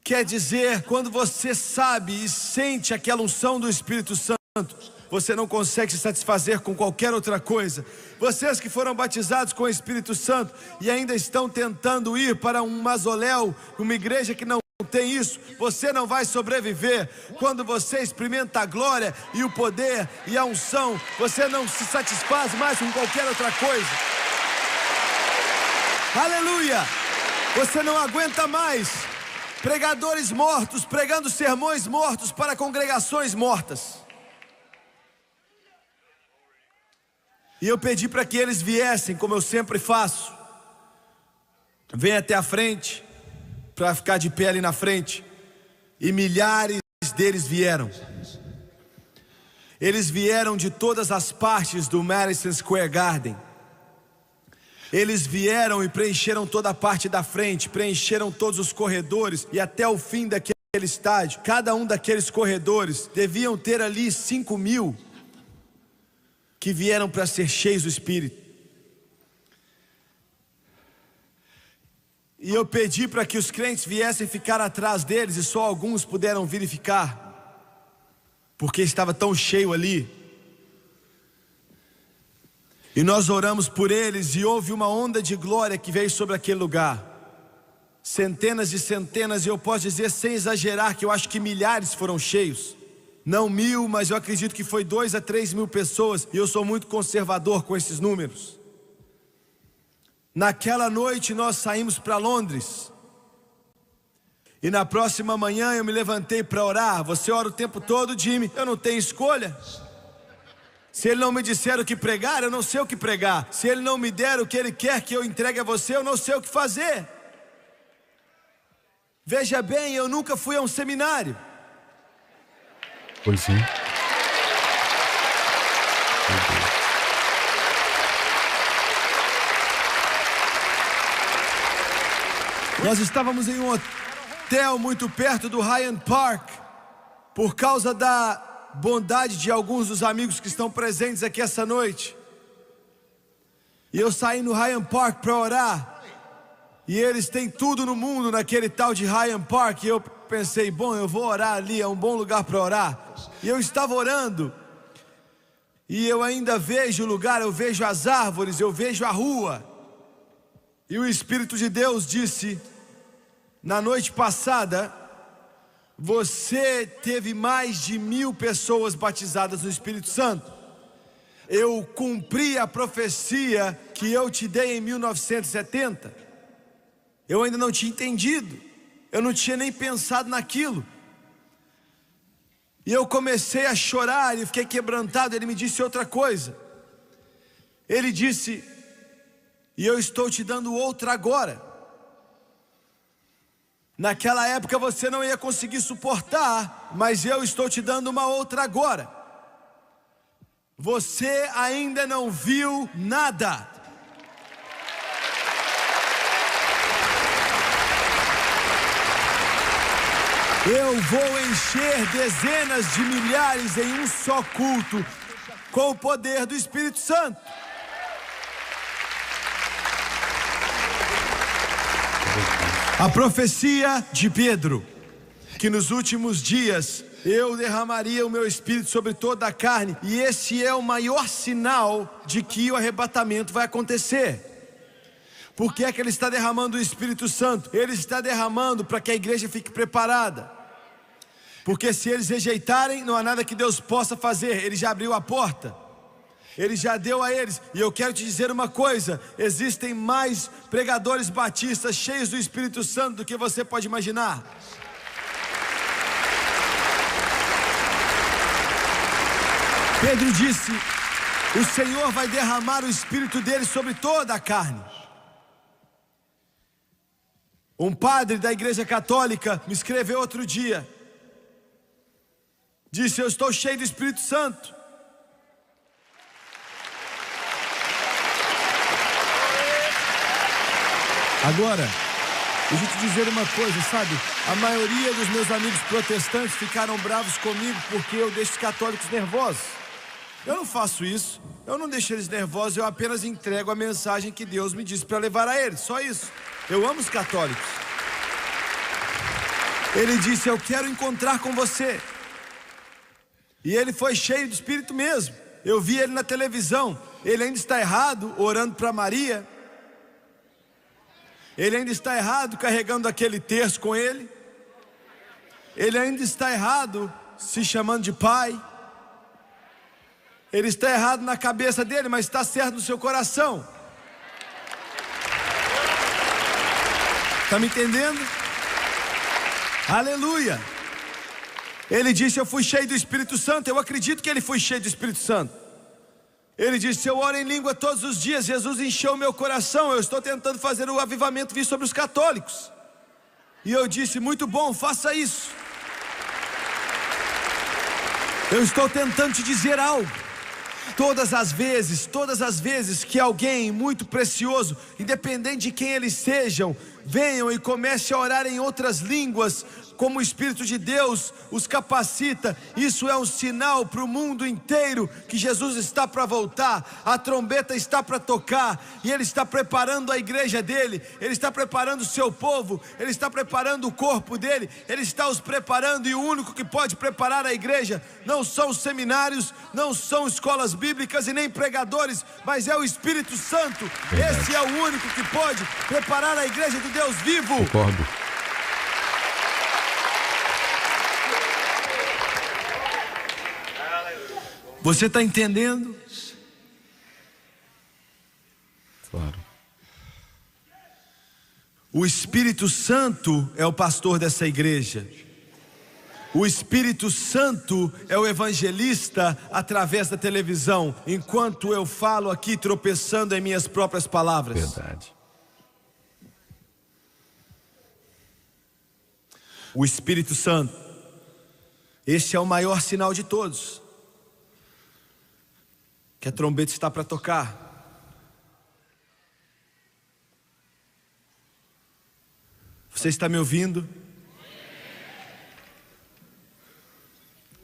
Quer dizer, quando você sabe e sente aquela unção do Espírito Santo, você não consegue se satisfazer com qualquer outra coisa. Vocês que foram batizados com o Espírito Santo e ainda estão tentando ir para um mausoléu, uma igreja que não tem isso, você não vai sobreviver. Quando você experimenta a glória e o poder e a unção, você não se satisfaz mais com qualquer outra coisa. Aleluia! Você não aguenta mais pregadores mortos, pregando sermões mortos para congregações mortas. E eu pedi para que eles viessem, como eu sempre faço. Vem até a frente, para ficar de pé ali na frente. E milhares deles vieram. Eles vieram de todas as partes do Madison Square Garden. Eles vieram e preencheram toda a parte da frente, preencheram todos os corredores e até o fim daquele estádio. Cada um daqueles corredores deviam ter ali 5.000 que vieram para ser cheios do Espírito. E eu pedi para que os crentes viessem ficar atrás deles, e só alguns puderam vir e ficar, porque estava tão cheio ali. E nós oramos por eles e houve uma onda de glória que veio sobre aquele lugar. Centenas e centenas, e eu posso dizer sem exagerar que eu acho que milhares foram cheios. Não 1000, mas eu acredito que foi 2 a 3 mil pessoas. E eu sou muito conservador com esses números. Naquela noite nós saímos para Londres. E na próxima manhã eu me levantei para orar. Você ora o tempo todo, Jimmy. Eu não tenho escolha. Se ele não me disser o que pregar, eu não sei o que pregar. Se ele não me der o que ele quer que eu entregue a você, eu não sei o que fazer. Veja bem, eu nunca fui a um seminário. Pois sim. Nós estávamos em um hotel muito perto do Hyde Park. Por causa da bondade de alguns dos amigos que estão presentes aqui essa noite. E eu saí no Hyde Park para orar. E eles têm tudo no mundo naquele tal de Hyde Park. E eu pensei, bom, eu vou orar ali, é um bom lugar para orar. E eu estava orando. E eu ainda vejo o lugar, eu vejo as árvores, eu vejo a rua. E o Espírito de Deus disse, na noite passada, você teve mais de 1000 pessoas batizadas no Espírito Santo. Eu cumpri a profecia que eu te dei em 1970. Eu ainda não tinha entendido. Eu não tinha nem pensado naquilo. E eu comecei a chorar e fiquei quebrantado. Ele me disse outra coisa. Ele disse, e eu estou te dando outra agora. Naquela época você não ia conseguir suportar, mas eu estou te dando uma outra agora. Você ainda não viu nada. Eu vou encher dezenas de milhares em um só culto, com o poder do Espírito Santo. A profecia de Pedro, que nos últimos dias eu derramaria o meu Espírito sobre toda a carne, e esse é o maior sinal de que o arrebatamento vai acontecer. Por que é que ele está derramando o Espírito Santo? Ele está derramando para que a igreja fique preparada. Porque se eles rejeitarem, não há nada que Deus possa fazer. Ele já abriu a porta. Ele já deu a eles. E eu quero te dizer uma coisa: existem mais pregadores batistas cheios do Espírito Santo do que você pode imaginar. Pedro disse, o Senhor vai derramar o Espírito dele sobre toda a carne. Um padre da igreja católica me escreveu outro dia. Disse, eu estou cheio do Espírito Santo. Agora, deixa eu te dizer uma coisa, sabe? A maioria dos meus amigos protestantes ficaram bravos comigo porque eu deixo os católicos nervosos. Eu não faço isso, eu não deixo eles nervosos, eu apenas entrego a mensagem que Deus me disse para levar a eles, só isso. Eu amo os católicos. Ele disse, eu quero encontrar com você. E ele foi cheio de Espírito mesmo. Eu vi ele na televisão. Ele ainda está errado orando para Maria. Ele ainda está errado carregando aquele terço com ele. Ele ainda está errado se chamando de pai. Ele está errado na cabeça dele, mas está certo no seu coração. Está me entendendo? Aleluia. Ele disse, eu fui cheio do Espírito Santo. Eu acredito que ele foi cheio do Espírito Santo. Ele disse, eu oro em língua todos os dias. Jesus encheu o meu coração. Eu estou tentando fazer o avivamento vir sobre os católicos. E eu disse, muito bom, faça isso. Eu estou tentando te dizer algo. Todas as vezes que alguém muito precioso, independente de quem eles sejam, venham e comece a orar em outras línguas, como o Espírito de Deus os capacita. Isso é um sinal para o mundo inteiro que Jesus está para voltar, a trombeta está para tocar, e Ele está preparando a igreja dele, Ele está preparando o seu povo, Ele está preparando o corpo dele, Ele está os preparando, e o único que pode preparar a igreja não são os seminários, não são escolas bíblicas e nem pregadores, mas é o Espírito Santo. Verdade. Esse é o único que pode preparar a igreja do Deus vivo. Concordo. Você está entendendo? Claro. O Espírito Santo é o pastor dessa igreja. O Espírito Santo é o evangelista através da televisão, enquanto eu falo aqui tropeçando em minhas próprias palavras. Verdade. O Espírito Santo, este é o maior sinal de todos, que a trombeta está para tocar. Você está me ouvindo?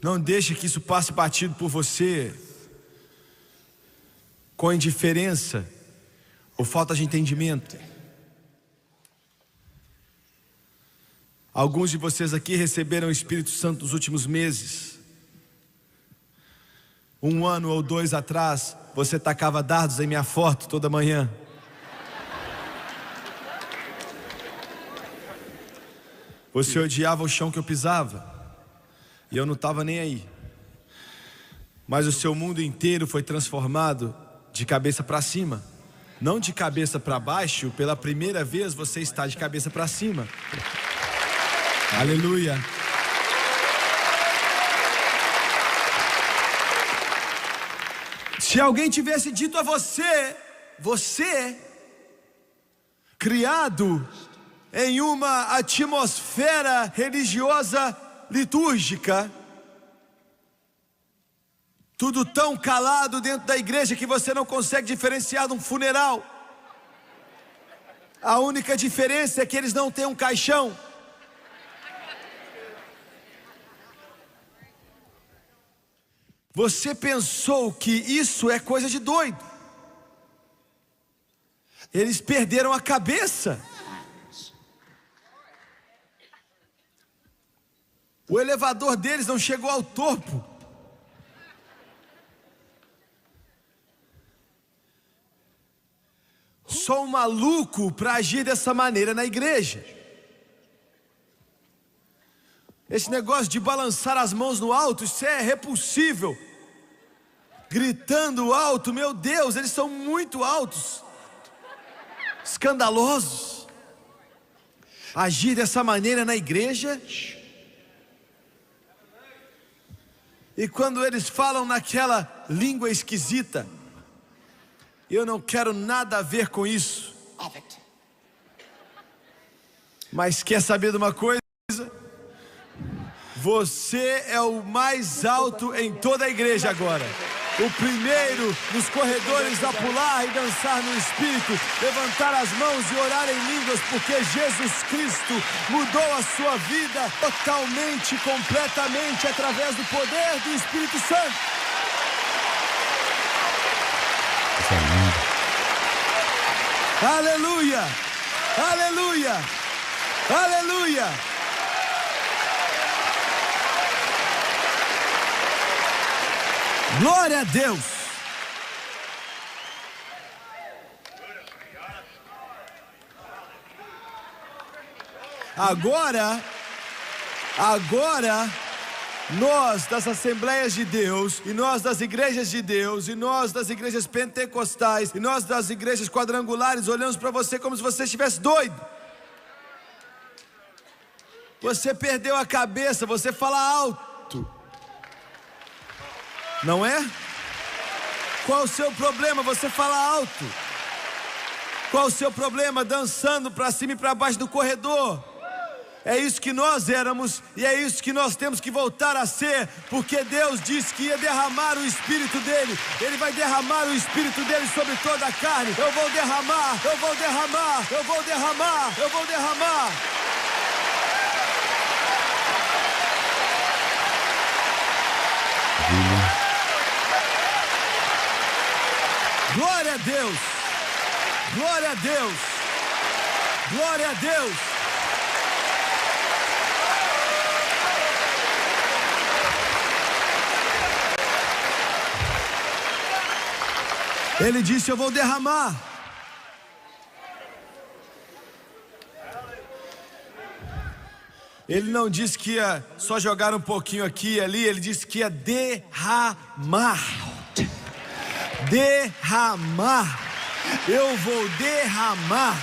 Não deixe que isso passe batido por você, com indiferença ou falta de entendimento. Alguns de vocês aqui receberam o Espírito Santo nos últimos meses. 1 ano ou 2 atrás, você tacava dardos em minha foto toda manhã. Você odiava o chão que eu pisava, e eu não estava nem aí. Mas o seu mundo inteiro foi transformado de cabeça para cima. Não de cabeça para baixo, pela primeira vez você está de cabeça para cima. Aleluia. Se alguém tivesse dito a você, criado em uma atmosfera religiosa litúrgica, tudo tão calado dentro da igreja que você não consegue diferenciar de um funeral. A única diferença é que eles não têm um caixão. Você pensou que isso é coisa de doido. Eles perderam a cabeça. O elevador deles não chegou ao topo. Só um maluco para agir dessa maneira na igreja. Esse negócio de balançar as mãos no alto, isso é repulsível. Gritando alto, meu Deus, eles são muito altos, escandalosos. Agir dessa maneira na igreja. E quando eles falam naquela língua esquisita, eu não quero nada a ver com isso. Mas quer saber de uma coisa? Você é o mais alto em toda a igreja agora. O primeiro nos corredores a pular e dançar no Espírito, levantar as mãos e orar em línguas, porque Jesus Cristo mudou a sua vida totalmente, completamente, através do poder do Espírito Santo. Aleluia! Aleluia! Aleluia! Glória a Deus! Agora, nós das Assembleias de Deus, e nós das igrejas de Deus, e nós das igrejas pentecostais, e nós das igrejas quadrangulares, olhamos para você como se você estivesse doido. Você perdeu a cabeça, você fala alto. Não é? Qual o seu problema? Você fala alto. Qual o seu problema? Dançando para cima e para baixo do corredor. É isso que nós éramos e é isso que nós temos que voltar a ser, porque Deus disse que ia derramar o Espírito dele. Ele vai derramar o Espírito dele sobre toda a carne. Eu vou derramar, eu vou derramar, eu vou derramar, eu vou derramar. Glória a Deus, glória a Deus, glória a Deus. Ele disse: eu vou derramar. Ele não disse que ia só jogar um pouquinho aqui e ali, ele disse que ia derramar. Derramar. Eu vou derramar.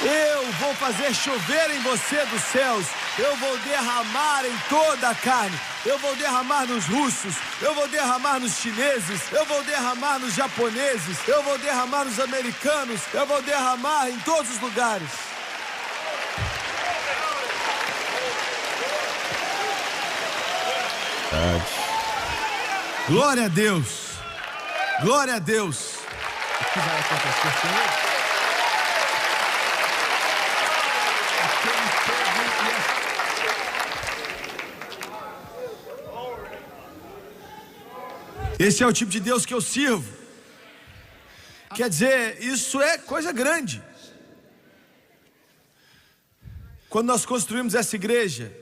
Eu vou fazer chover em você dos céus. Eu vou derramar em toda a carne. Eu vou derramar nos russos. Eu vou derramar nos chineses. Eu vou derramar nos japoneses. Eu vou derramar nos americanos. Eu vou derramar em todos os lugares. Glória a Deus. Glória a Deus. O que vai acontecer, Senhor? Esse é o tipo de Deus que eu sirvo. Quer dizer, isso é coisa grande. Quando nós construímos essa igreja,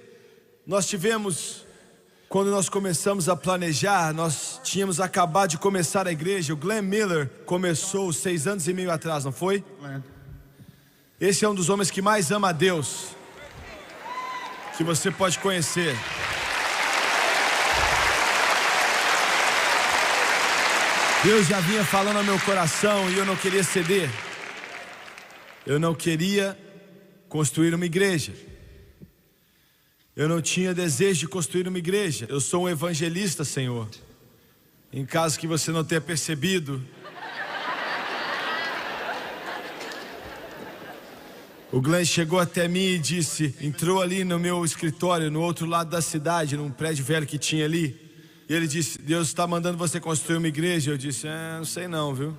quando nós começamos a planejar, nós tínhamos acabado de começar a igreja. O Glenn Miller começou 6 anos e meio atrás, não foi? Esse é um dos homens que mais ama a Deus que você pode conhecer. Deus já vinha falando ao meu coração e eu não queria ceder. Eu não queria construir uma igreja. Eu não tinha desejo de construir uma igreja. Eu sou um evangelista, Senhor. Em caso que você não tenha percebido, o Glenn chegou até mim e disse, entrou ali no meu escritório, no outro lado da cidade, num prédio velho que tinha ali. E ele disse, Deus está mandando você construir uma igreja. Eu disse, não sei não, viu?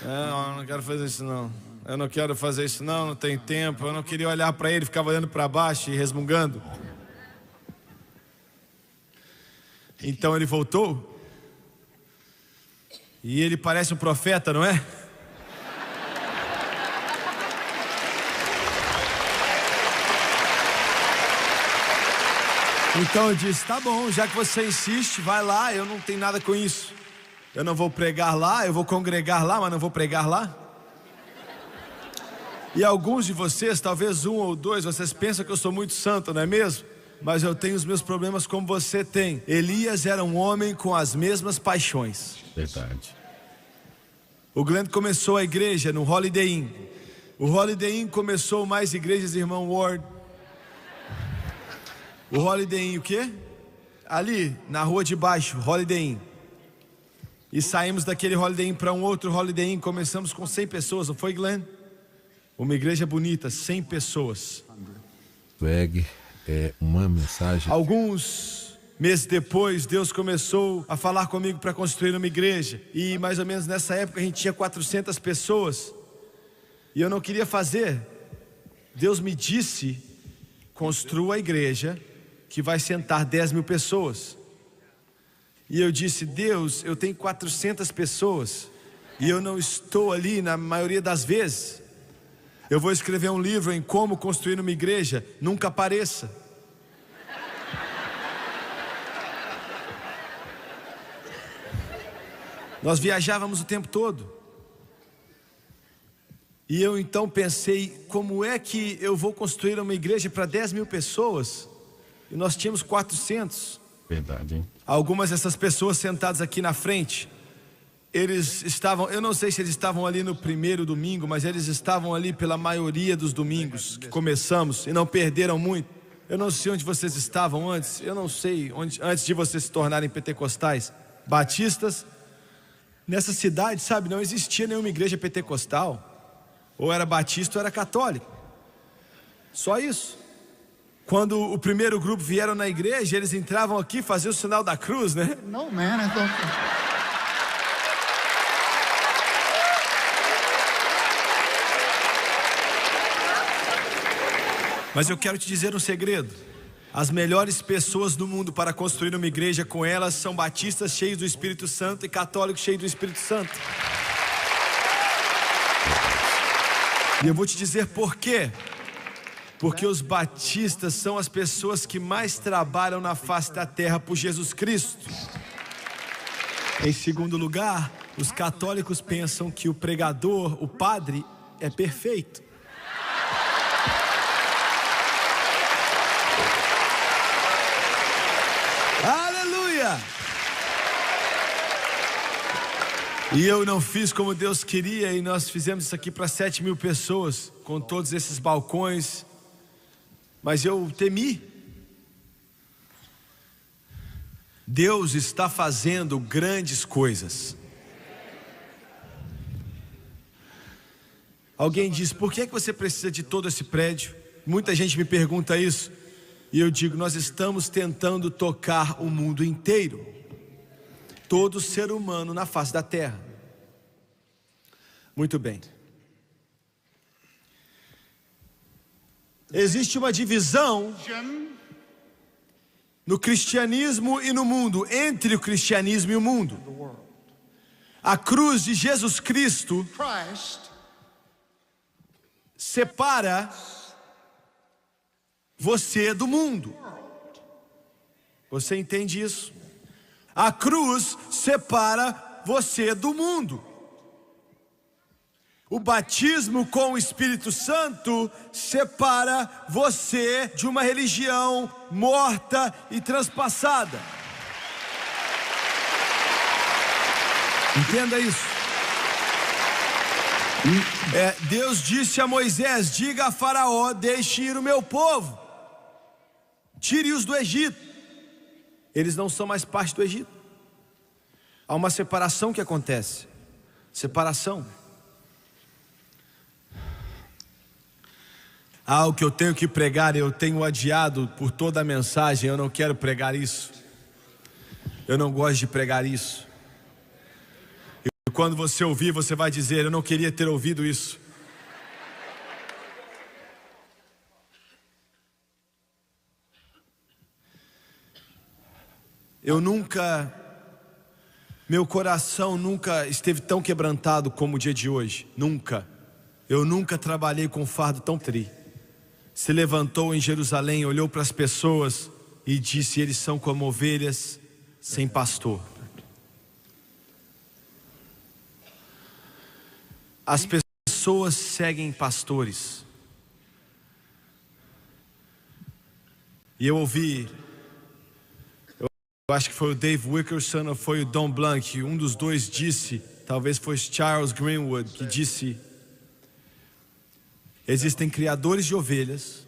Eu não quero fazer isso não. Eu não quero fazer isso não, não tem tempo. Eu não queria olhar para ele, ficava olhando para baixo e resmungando. Então ele voltou. E ele parece um profeta, não é? Então eu disse, tá bom, já que você insiste, vai lá, eu não tenho nada com isso. Eu não vou pregar lá, eu vou congregar lá, mas não vou pregar lá. E alguns de vocês, talvez 1 ou 2, vocês pensam que eu sou muito santo, não é mesmo? Mas eu tenho os meus problemas como você tem. Elias era um homem com as mesmas paixões. Verdade. O Glenn começou a igreja no Holiday Inn. O Holiday Inn começou mais igrejas, irmão Ward. O Holiday Inn, o quê? Ali, na rua de baixo, Holiday Inn. E saímos daquele Holiday Inn para um outro Holiday Inn. Começamos com 100 pessoas, não foi, Glenn? Uma igreja bonita, 100 pessoas. Greg, é uma mensagem. Alguns meses depois, Deus começou a falar comigo para construir uma igreja. E mais ou menos nessa época a gente tinha 400 pessoas. E eu não queria fazer. Deus me disse, construa a igreja que vai sentar 10 mil pessoas. E eu disse, Deus, eu tenho 400 pessoas e eu não estou ali na maioria das vezes. Eu vou escrever um livro em como construir uma igreja, nunca apareça. Nós viajávamos o tempo todo. E eu então pensei, como é que eu vou construir uma igreja para 10 mil pessoas? E nós tínhamos 400. Verdade, hein? Algumas dessas pessoas sentadas aqui na frente, eles estavam, eu não sei se eles estavam ali no primeiro domingo, mas eles estavam ali pela maioria dos domingos que começamos e não perderam muito. Eu não sei onde vocês estavam antes, eu não sei onde, antes de vocês se tornarem pentecostais, batistas. Nessa cidade, sabe, não existia nenhuma igreja pentecostal. Ou era batista ou era católico. Só isso. Quando o primeiro grupo vieram na igreja, eles entravam aqui e faziam o sinal da cruz, né? No, man, I thought. Mas eu quero te dizer um segredo. As melhores pessoas do mundo para construir uma igreja com elas são batistas cheios do Espírito Santo e católicos cheios do Espírito Santo. E eu vou te dizer por quê. Porque os batistas são as pessoas que mais trabalham na face da terra por Jesus Cristo. Em segundo lugar, os católicos pensam que o pregador, o padre, é perfeito. Aleluia! E eu não fiz como Deus queria, e nós fizemos isso aqui para 7.000 pessoas, com todos esses balcões, mas eu temi. Deus está fazendo grandes coisas. Alguém diz, por que você precisa de todo esse prédio? Muita gente me pergunta isso. E eu digo, nós estamos tentando tocar o mundo inteiro. Todo ser humano na face da terra. Muito bem. Existe uma divisão no cristianismo e no mundo, entre o cristianismo e o mundo. A cruz de Jesus Cristo separa você do mundo. Você entende isso? A cruz separa você do mundo. O batismo com o Espírito Santo separa você de uma religião morta e transpassada. Entenda isso. Deus disse a Moisés, diga a Faraó, deixe ir o meu povo. Tire-os do Egito. Eles não são mais parte do Egito. Há uma separação que acontece. Separação. O que eu tenho que pregar, eu tenho adiado por toda a mensagem. Eu não quero pregar isso. Eu não gosto de pregar isso. E quando você ouvir, você vai dizer, eu não queria ter ouvido isso. Meu coração nunca esteve tão quebrantado como o dia de hoje. Nunca. Eu nunca trabalhei com um fardo tão triste. Se levantou em Jerusalém, olhou para as pessoas e disse, eles são como ovelhas sem pastor. As pessoas seguem pastores. E eu ouvi, eu acho que foi o Dave Wilkerson ou foi o Don Blank, um dos dois disse, talvez foi Charles Greenwood, que disse, existem criadores de ovelhas,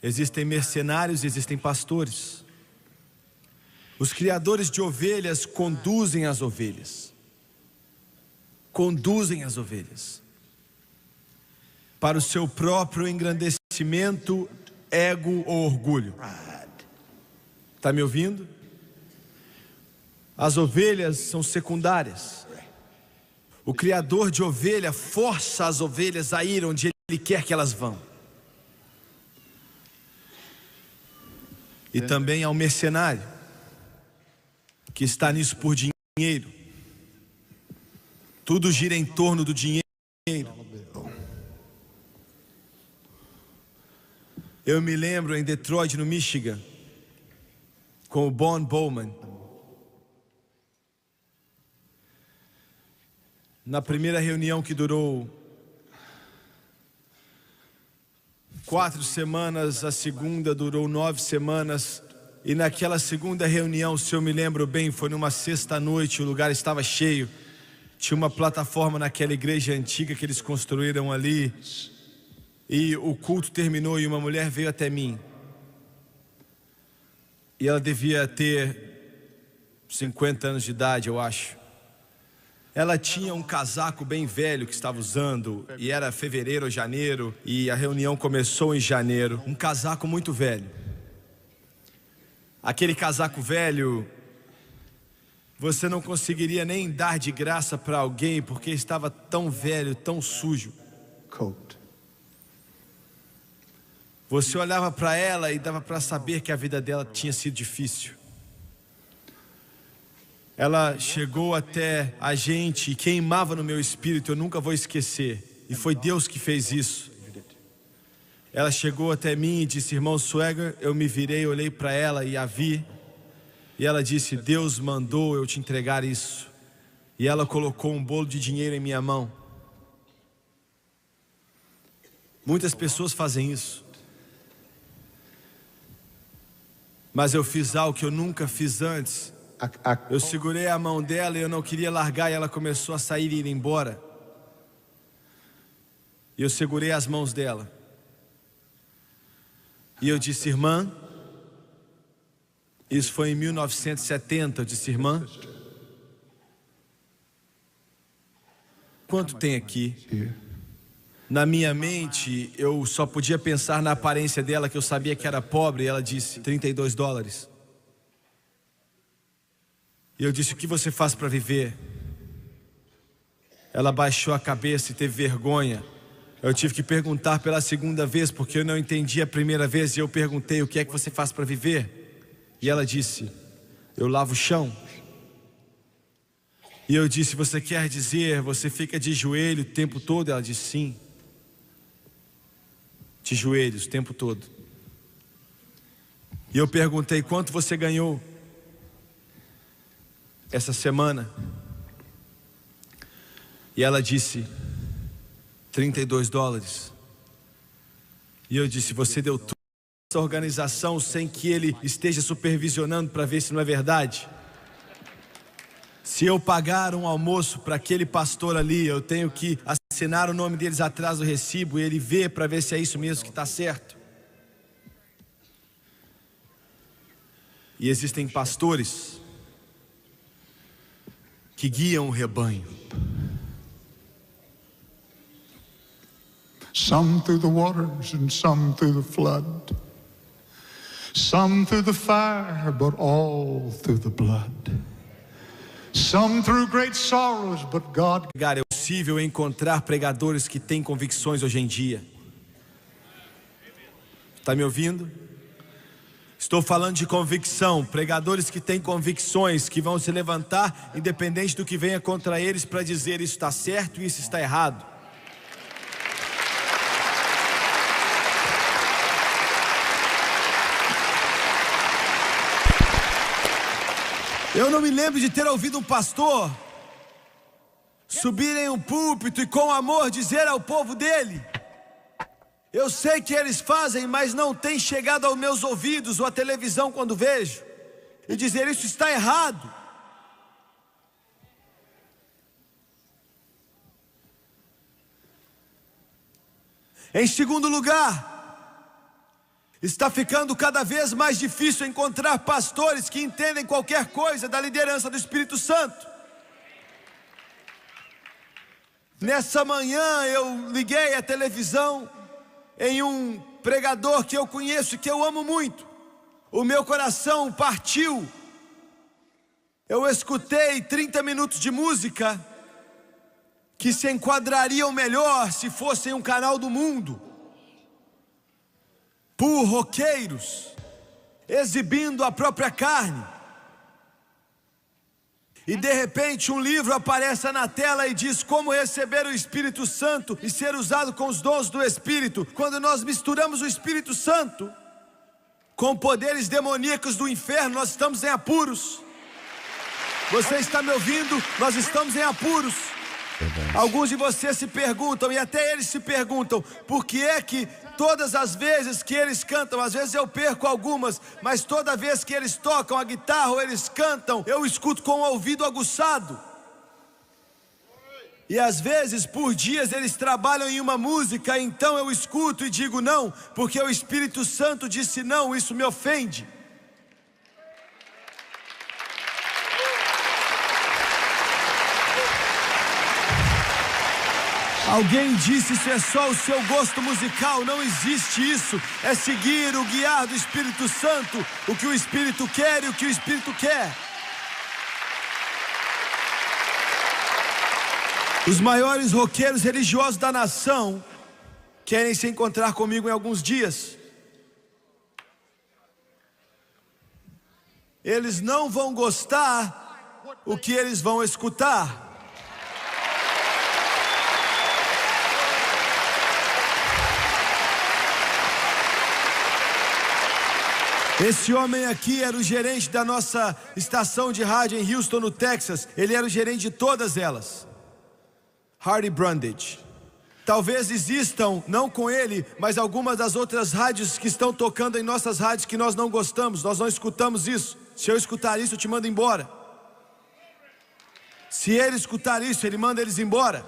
existem mercenários e existem pastores. Os criadores de ovelhas conduzem as ovelhas. Conduzem as ovelhas para o seu próprio engrandecimento, ego ou orgulho. Está me ouvindo? As ovelhas são secundárias. O criador de ovelha força as ovelhas a ir onde ele quer que elas vão. E também há um mercenário que está nisso por dinheiro. Tudo gira em torno do dinheiro. Eu me lembro em Detroit, no Michigan, com o Bon Bowman. Na primeira reunião que durou 4 semanas, a segunda durou 9 semanas. E naquela segunda reunião, se eu me lembro bem, foi numa sexta-noite, o lugar estava cheio. Tinha uma plataforma naquela igreja antiga que eles construíram ali. E o culto terminou e uma mulher veio até mim. E ela devia ter 50 anos de idade, eu acho. Ela tinha um casaco bem velho que estava usando, e era fevereiro ou janeiro, e a reunião começou em janeiro. Um casaco muito velho. Aquele casaco velho, você não conseguiria nem dar de graça para alguém, porque estava tão velho, tão sujo. Coat. Você olhava para ela e dava para saber que a vida dela tinha sido difícil. Ela chegou até a gente e queimava no meu espírito, eu nunca vou esquecer. E foi Deus que fez isso. Ela chegou até mim e disse: irmão Swagger, eu me virei, olhei para ela e a vi. E ela disse: Deus mandou eu te entregar isso. E ela colocou um bolo de dinheiro em minha mão. Muitas pessoas fazem isso. Mas eu fiz algo que eu nunca fiz antes. Eu segurei a mão dela e eu não queria largar, e ela começou a sair e ir embora. E eu segurei as mãos dela. E eu disse: irmã, isso foi em 1970, eu disse: irmã, quanto tem aqui? Na minha mente, eu só podia pensar na aparência dela, que eu sabia que era pobre, e ela disse: $32. E eu disse: o que você faz para viver? Ela baixou a cabeça e teve vergonha. Eu tive que perguntar pela segunda vez, porque eu não entendi a primeira vez, e eu perguntei: o que é que você faz para viver? E ela disse: eu lavo o chão. E eu disse: você quer dizer, você fica de joelho o tempo todo? Ela disse: sim. De joelhos o tempo todo. E eu perguntei: quanto você ganhou essa semana? E ela disse: $32. E eu disse: você deu tudo essa organização sem que ele esteja supervisionando para ver se não é verdade? Se eu pagar um almoço para aquele pastor ali, eu tenho que assinar o nome deles atrás do recibo e ele vê para ver se é isso mesmo que está certo. E existem pastores que guiam o rebanho. Some through the waters and some through the flood. Some through the fire, but all through the blood. Some through great sorrows, but God. É possível encontrar pregadores que têm convicções hoje em dia. Está me ouvindo? Estou falando de convicção. Pregadores que têm convicções, que vão se levantar independente do que venha contra eles, para dizer: isso está certo e isso está errado. Eu não me lembro de ter ouvido um pastor subir em um púlpito e com amor dizer ao povo dele: eu sei que eles fazem, mas não tem chegado aos meus ouvidos ou à televisão quando vejo, e dizer: isso está errado. Em segundo lugar, está ficando cada vez mais difícil encontrar pastores que entendem qualquer coisa da liderança do Espírito Santo. Nessa manhã eu liguei a televisão em um pregador que eu conheço e que eu amo muito. O meu coração partiu. Eu escutei 30 minutos de música que se enquadrariam melhor se fossem um canal do mundo, por roqueiros exibindo a própria carne. E de repente um livro aparece na tela e diz: como receber o Espírito Santo e ser usado com os dons do Espírito. Quando nós misturamos o Espírito Santo com poderes demoníacos do inferno, nós estamos em apuros. Você está me ouvindo? Nós estamos em apuros. Alguns de vocês se perguntam, e até eles se perguntam, por que é que todas as vezes que eles cantam, às vezes eu perco algumas, mas toda vez que eles tocam a guitarra ou eles cantam, eu escuto com o ouvido aguçado. E às vezes por dias eles trabalham em uma música, então eu escuto e digo não, porque o Espírito Santo disse não, isso me ofende. Alguém disse: isso é só o seu gosto musical. Não existe isso. É seguir o guiar do Espírito Santo, o que o Espírito quer e o que o Espírito quer. Os maiores roqueiros religiosos da nação querem se encontrar comigo em alguns dias. Eles não vão gostar o que eles vão escutar. Esse homem aqui era o gerente da nossa estação de rádio em Houston, no Texas. Ele era o gerente de todas elas. Hardy Brundage. Talvez existam, não com ele, mas algumas das outras rádios que estão tocando em nossas rádios que nós não gostamos, nós não escutamos isso. Se eu escutar isso, eu te mando embora. Se ele escutar isso, ele manda eles embora.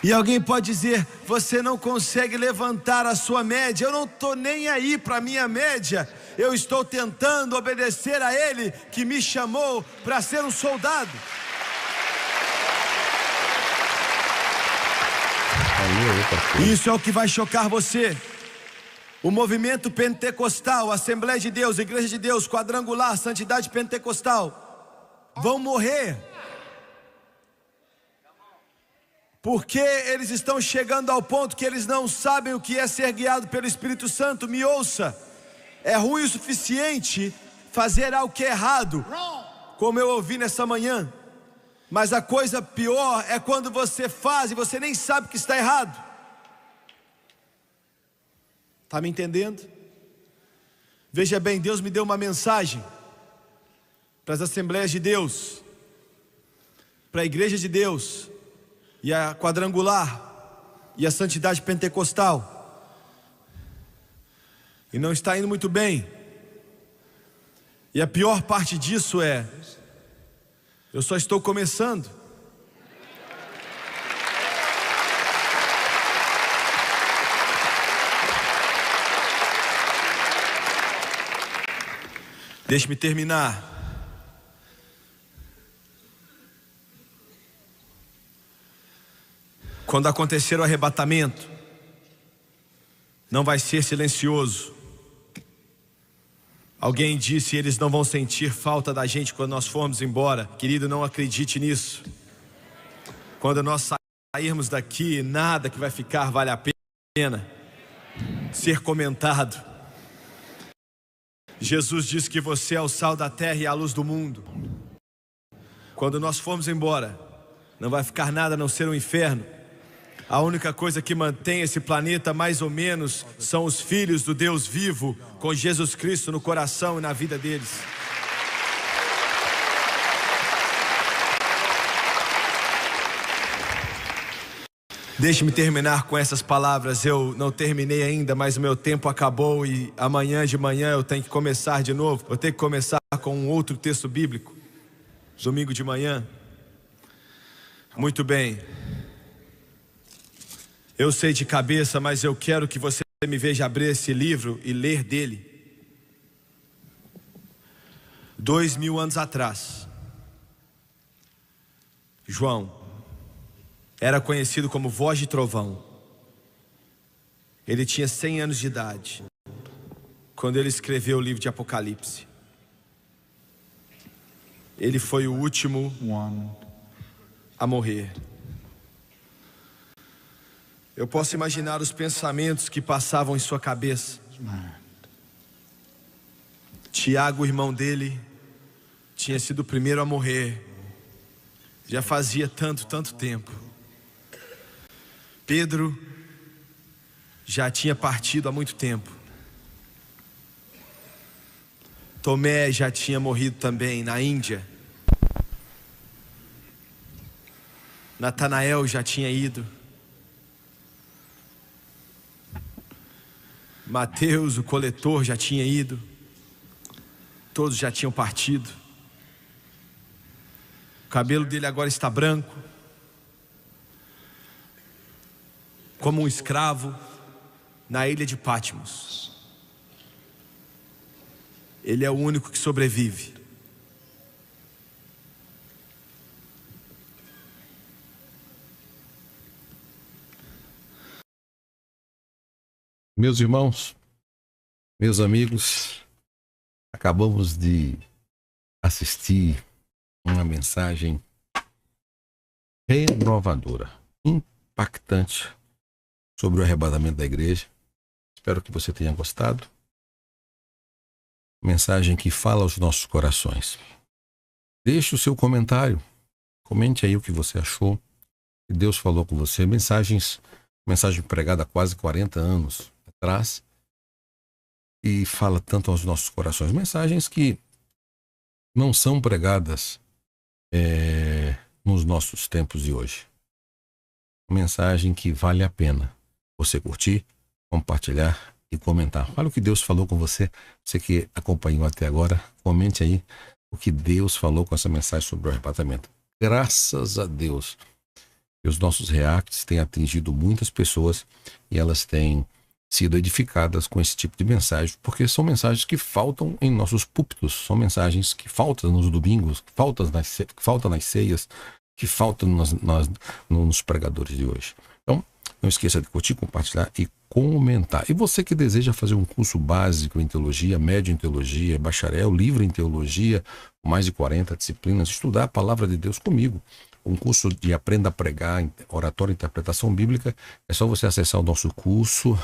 E alguém pode dizer: você não consegue levantar a sua média. Eu não estou nem aí para a minha média. Eu estou tentando obedecer a Ele que me chamou para ser um soldado. Isso é o que vai chocar você. O movimento pentecostal, Assembleia de Deus, Igreja de Deus, Quadrangular, Santidade Pentecostal vão morrer. Porque eles estão chegando ao ponto que eles não sabem o que é ser guiado pelo Espírito Santo. Me ouça, é ruim o suficiente fazer algo que é errado, como eu ouvi nessa manhã. Mas a coisa pior é quando você faz e você nem sabe que está errado. Está me entendendo? Veja bem, Deus me deu uma mensagem para as Assembleias de Deus, para a Igreja de Deus, e a Quadrangular, e a Santidade Pentecostal. E não está indo muito bem. E a pior parte disso é: eu só estou começando. Deixe-me terminar. Quando acontecer o arrebatamento, não vai ser silencioso. Alguém disse: eles não vão sentir falta da gente quando nós formos embora. Querido, não acredite nisso. Quando nós sairmos daqui, nada que vai ficar vale a pena ser comentado. Jesus disse que você é o sal da terra e a luz do mundo. Quando nós formos embora, não vai ficar nada a não ser um inferno. A única coisa que mantém esse planeta mais ou menos são os filhos do Deus vivo, com Jesus Cristo no coração e na vida deles. Deixe-me terminar com essas palavras. Eu não terminei ainda, mas o meu tempo acabou e amanhã de manhã eu tenho que começar de novo. Eu tenho que começar com um outro texto bíblico, domingo de manhã. Muito bem. Eu sei de cabeça, mas eu quero que você me veja abrir esse livro e ler dele. 2000 anos atrás, João era conhecido como Voz de Trovão. Ele tinha 100 anos de idade quando ele escreveu o livro de Apocalipse. Ele foi o último a morrer. Eu posso imaginar os pensamentos que passavam em sua cabeça. Tiago, o irmão dele, tinha sido o primeiro a morrer. Já fazia tanto tempo. Pedro já tinha partido há muito tempo. Tomé já tinha morrido também na Índia. Natanael já tinha ido. Mateus, o coletor, já tinha ido. Todos já tinham partido. O cabelo dele agora está branco, como um escravo na ilha de Patmos. Ele é o único que sobrevive. Meus irmãos, meus amigos, acabamos de assistir uma mensagem renovadora, impactante sobre o arrebatamento da igreja. Espero que você tenha gostado. Mensagem que fala aos nossos corações. Deixe o seu comentário. Comente aí o que você achou. Que Deus falou com você. Mensagem pregada há quase 40 anos atrás. E fala tanto aos nossos corações. Mensagens que não são pregadas nos nossos tempos de hoje. Mensagem que vale a pena você curtir, compartilhar e comentar. Fala o que Deus falou com você. Você que acompanhou até agora, comente aí o que Deus falou com essa mensagem sobre o arrebatamento. Graças a Deus que os nossos reacts têm atingido muitas pessoas e elas têm sido edificadas com esse tipo de mensagem, porque são mensagens que faltam em nossos púlpitos, são mensagens que faltam nos domingos, que faltam nas ceias, que faltam nos pregadores de hoje. Então, não esqueça de curtir, compartilhar e comentar. E você que deseja fazer um curso básico em teologia, médio em teologia, bacharel, livre em teologia, com mais de 40 disciplinas, estudar a palavra de Deus comigo, um curso de Aprenda a Pregar, Oratória e Interpretação Bíblica, é só você acessar o nosso curso,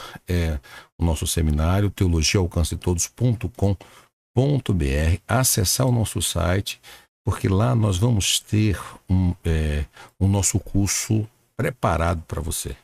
o nosso seminário, teologiaalcancetodos.com.br, acessar o nosso site, porque lá nós vamos ter o nosso curso preparado para você.